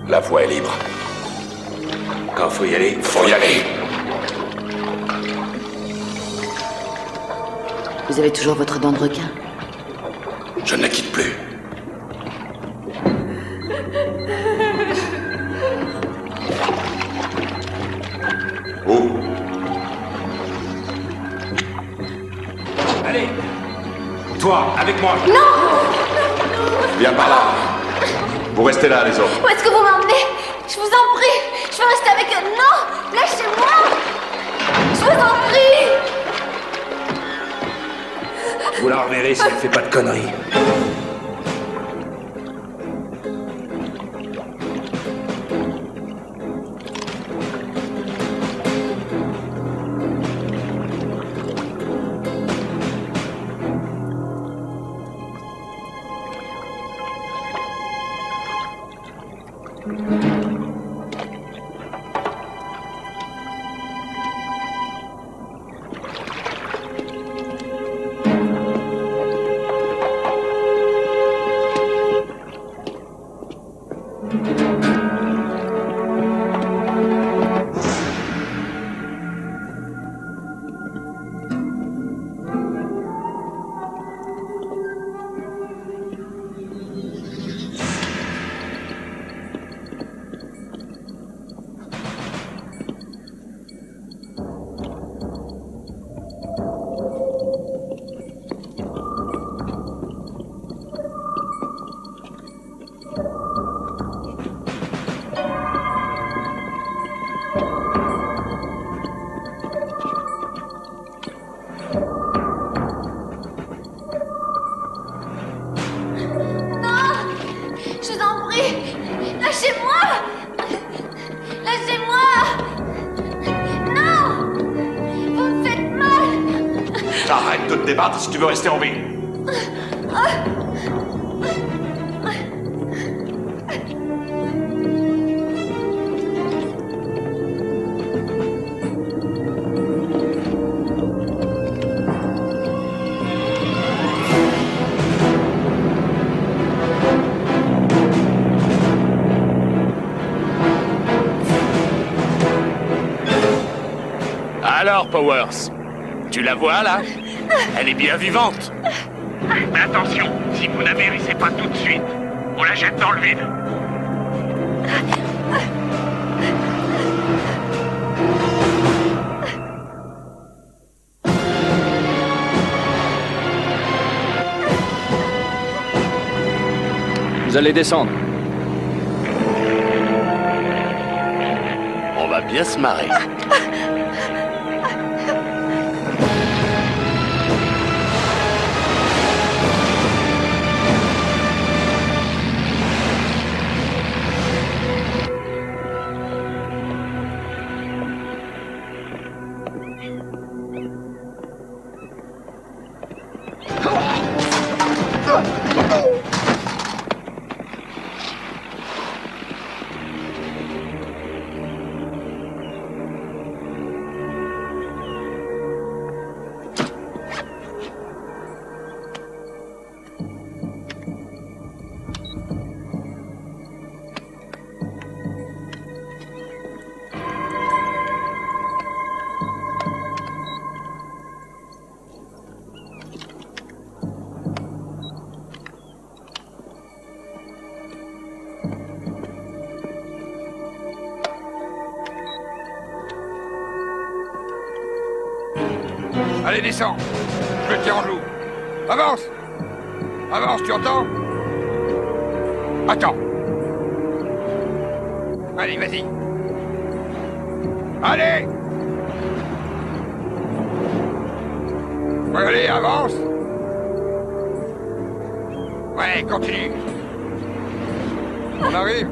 La voie est libre. Quand faut y aller, faut y aller. Vous avez toujours votre dent de requin? Je ne la quitte plus. Où? Allez! Toi, avec moi! Non! Viens par là. Vous restez là, les autres. Où est-ce que vous m'emmenez? Je vous en prie! Je veux rester avec eux! Non! Lâchez-moi! Je vous en prie! Vous la reverrez si elle fait pas de conneries. Arrête de te débattre si tu veux rester en vie. Alors, Powers, tu la vois là? Elle est bien vivante. Mais attention, si vous n'amérissez pas tout de suite, on la jette dans le vide. Vous allez descendre. On va bien se marrer. Allez, descends. Je le tiens en joue. Avance. Avance, tu entends? Attends. Allez, vas-y. Allez. Allez, avance. Ouais, continue. On arrive.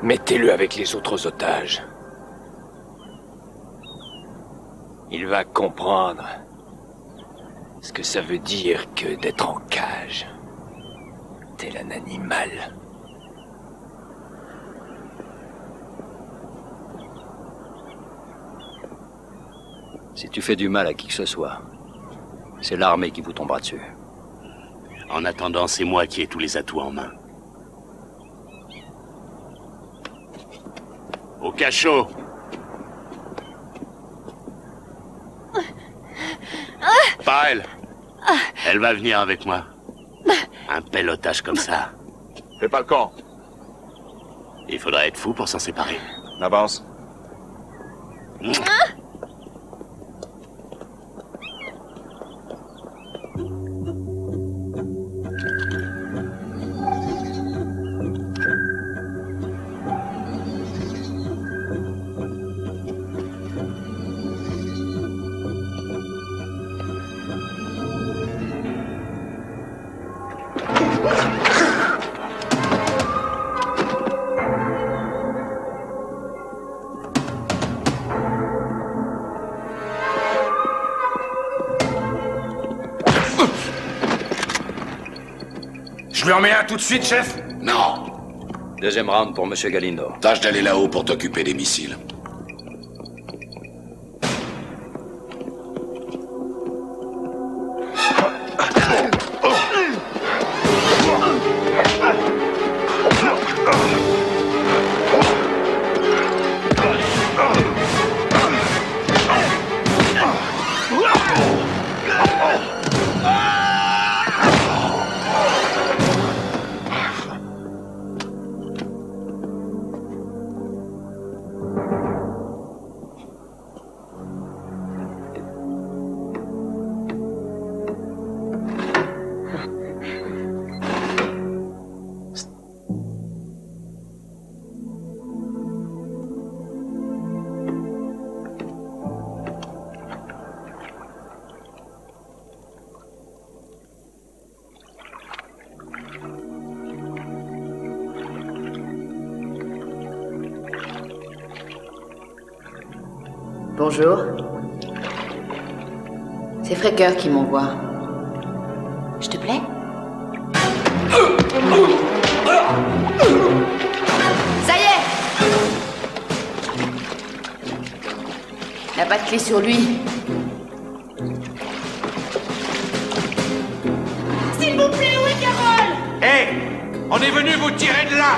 Mettez-le avec les autres otages. Il va comprendre ce que ça veut dire que d'être en cage, tel un animal. Si tu fais du mal à qui que ce soit, c'est l'armée qui vous tombera dessus. En attendant, c'est moi qui ai tous les atouts en main. Au cachot. Pas elle. Elle va venir avec moi. Un pelotage comme ça. Fais pas le camp. Il faudrait être fou pour s'en séparer. Avance. Je lui en mets un tout de suite, chef? Non. Deuxième round pour Monsieur Galindo. Tâche d'aller là-haut pour t'occuper des missiles. Bonjour. C'est Frecker qui m'envoie. Je te plais? Ça y est! Il n'a pas de clé sur lui. S'il vous plaît, où est Carole? Hé! On est venu vous tirer de là!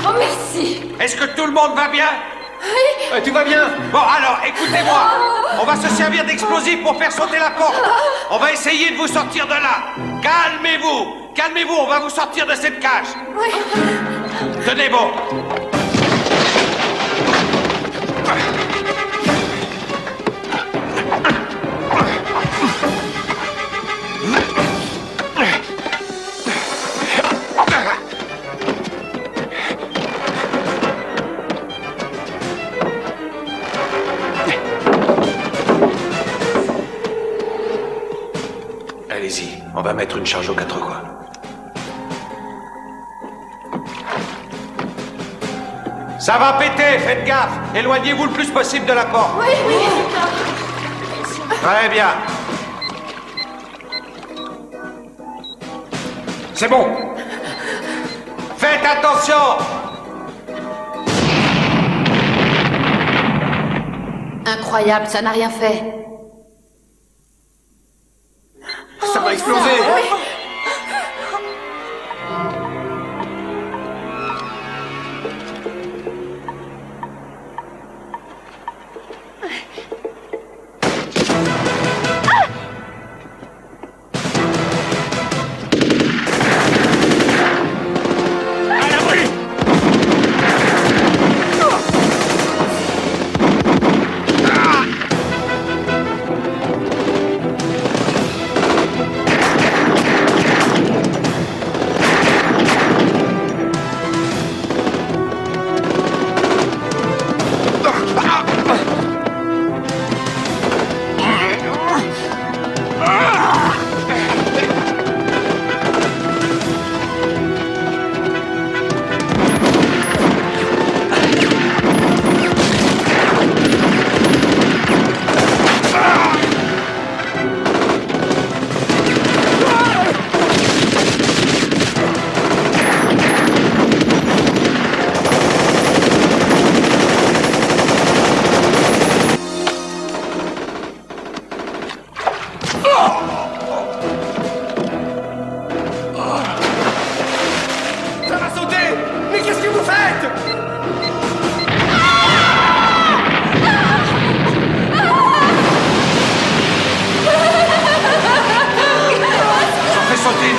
Oh, merci! Est-ce que tout le monde va bien? Oui! Tout va bien? Bon, alors, écoutez-moi! On va se servir d'explosifs pour faire sauter la porte! On va essayer de vous sortir de là! Calmez-vous! Calmez-vous, on va vous sortir de cette cage! Oui! Tenez bon! Allez-y, on va mettre une charge aux quatre coins. Ça va péter, faites gaffe! Éloignez-vous le plus possible de la porte. Oui, oui, Très bien. C'est bon. Faites attention! Incroyable, ça n'a rien fait.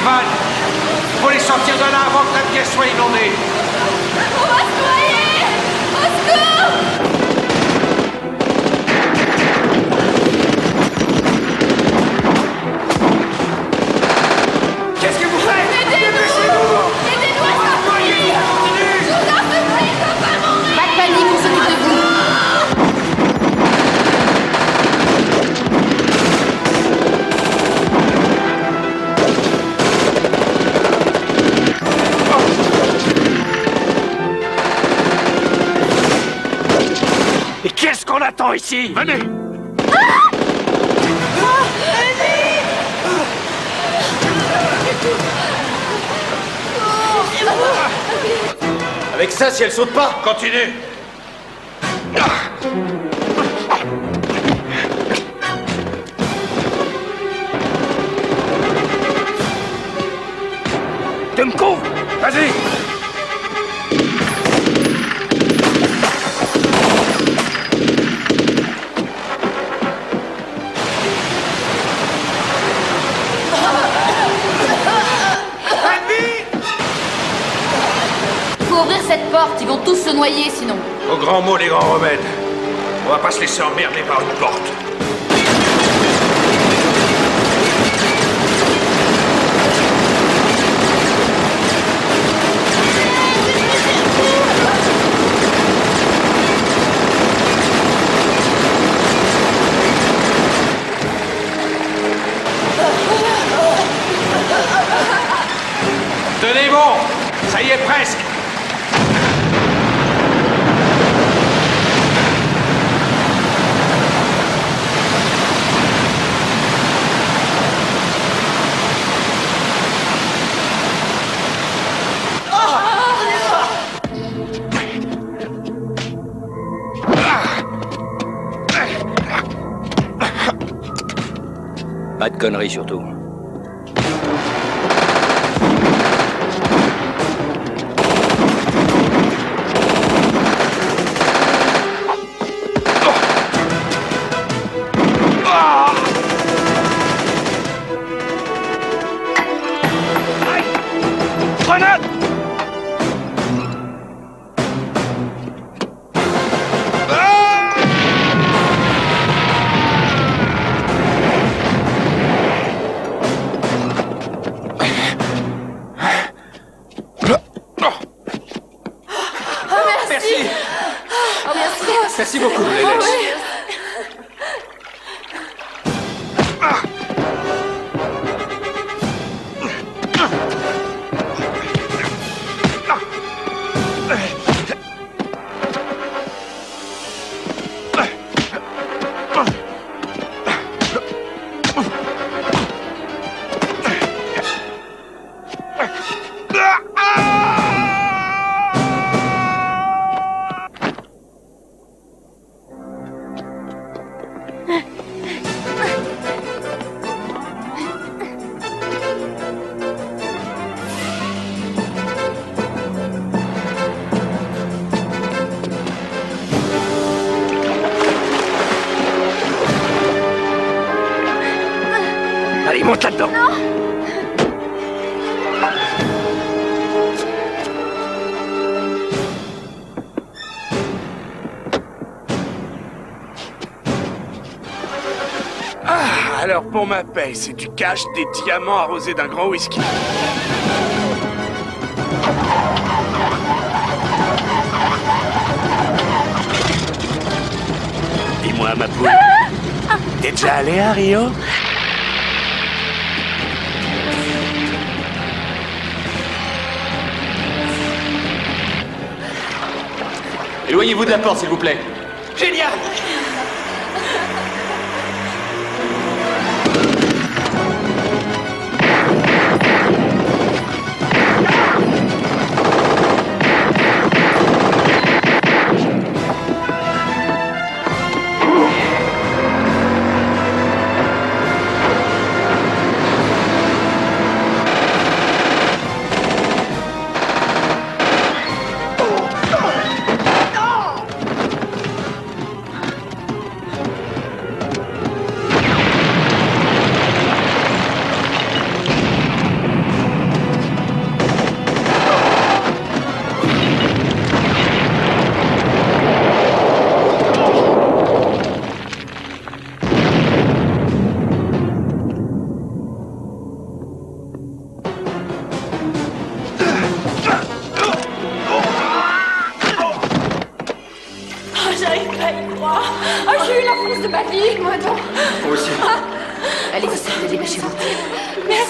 vannes. Faut les sortir de là avant que la pièce soit inondée. On va se noyer! Au secours! Qu'est-ce que vous faites? Aidez-nous! Aidez-nous à s'enfuir! Je vous en supplie, je veux pas mourir! Pas de panique, on s'occupe de vous. Et qu'est-ce qu'on attend ici? Venez! Avec ça, si elle saute pas, continue. Tu me couvres! Vas-y! Faut ouvrir cette porte, ils vont tous se noyer sinon. Au grand mot, les grands remèdes. On va pas se laisser emmerder par une porte. Tenez bon, ça y est presque. Pas de conneries surtout. Grenade! Merci! Oh, merci! Merci beaucoup. Allez, monte là-dedans! Alors pour ma paye, c'est du cash, des diamants arrosés d'un grand whisky. Dis-moi, ma poule, t'es déjà allé à Rio? Éloignez-vous de la porte, s'il vous plaît. Génial!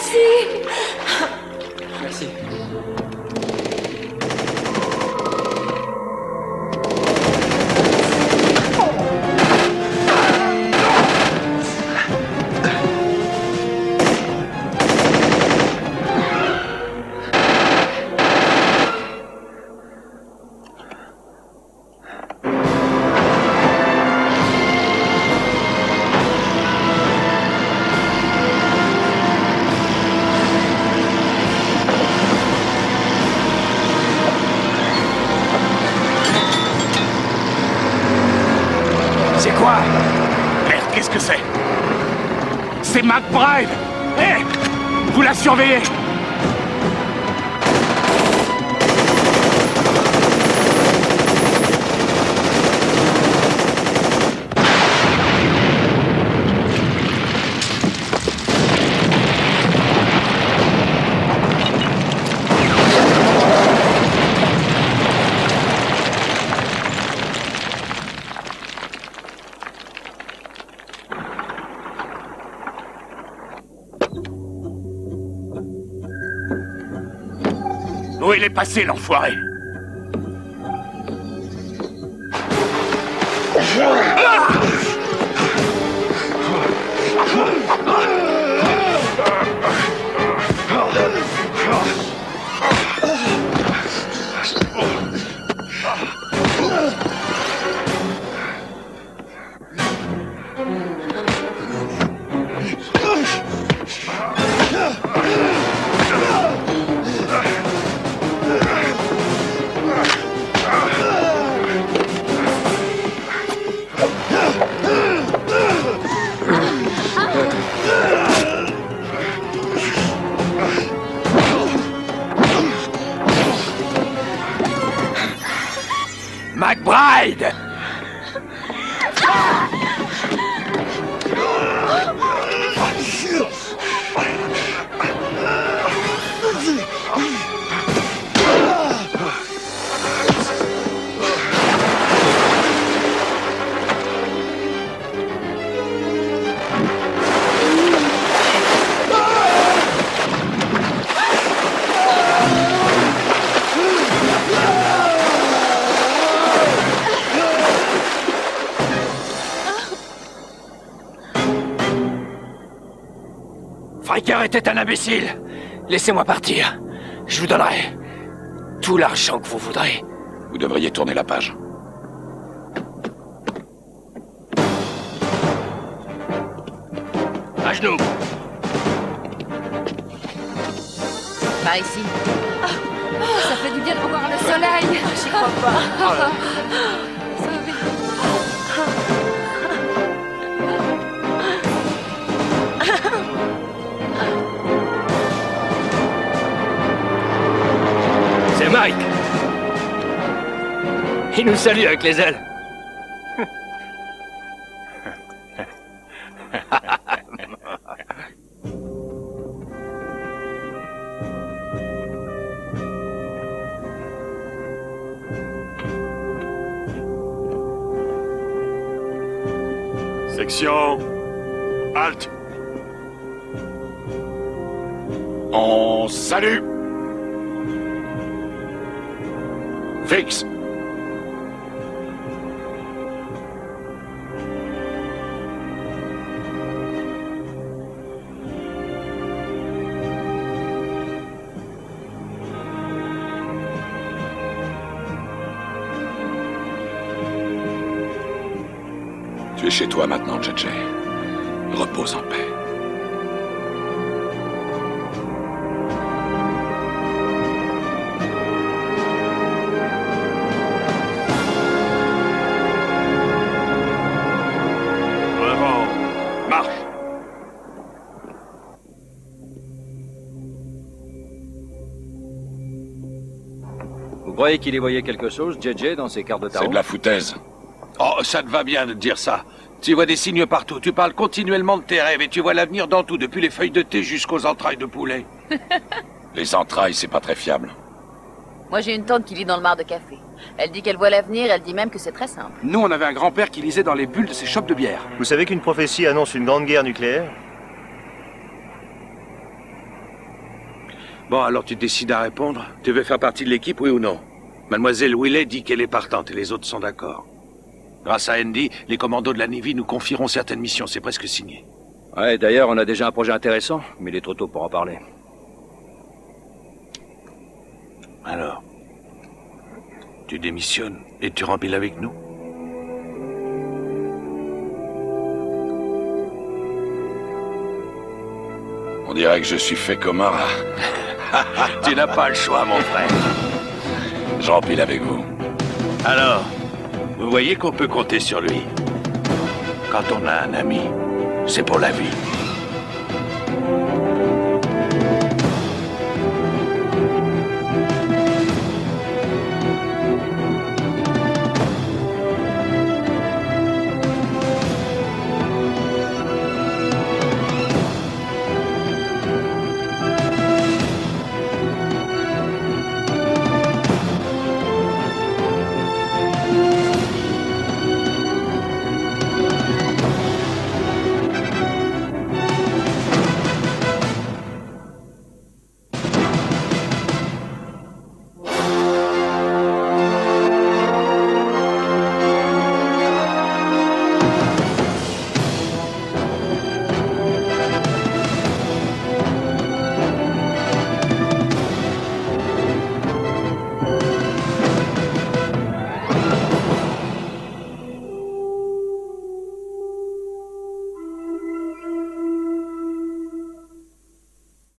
Merci. Merci. C'est McBride! Hé! Vous la surveillez! Où il est passé, l'enfoiré? McBride! Striker était un imbécile. Laissez-moi partir. Je vous donnerai tout l'argent que vous voudrez. Vous devriez tourner la page. À genoux. Par ici. Ça fait du bien de revoir le soleil. J'y crois pas. C'est Mike. Il nous salue avec les ailes. Section... Halte. On salue. Fixe. Tu es chez toi maintenant, JJ. Repose en paix. Vous croyez qu'il y voyait quelque chose, JJ, dans ces cartes de tarot? C'est de la foutaise. Oh, ça te va bien de dire ça. Tu vois des signes partout, tu parles continuellement de tes rêves et tu vois l'avenir dans tout, depuis les feuilles de thé jusqu'aux entrailles de poulet. Les entrailles, c'est pas très fiable. Moi, j'ai une tante qui lit dans le mar de café. Elle dit qu'elle voit l'avenir, elle dit même que c'est très simple. Nous, on avait un grand-père qui lisait dans les bulles de ses chopes de bière. Vous savez qu'une prophétie annonce une grande guerre nucléaire? Bon, alors tu décides à répondre. Tu veux faire partie de l'équipe, oui ou non? Mademoiselle Willet dit qu'elle est partante et les autres sont d'accord. Grâce à Andy, les commandos de la Navy nous confieront certaines missions, c'est presque signé. Ouais, d'ailleurs, on a déjà un projet intéressant, mais il est trop tôt pour en parler. Alors, tu démissionnes et tu rempiles avec nous? On dirait que je suis fait comme un rat. Tu n'as pas le choix, mon frère. J'empile avec vous. Alors, vous voyez qu'on peut compter sur lui. Quand on a un ami, c'est pour la vie.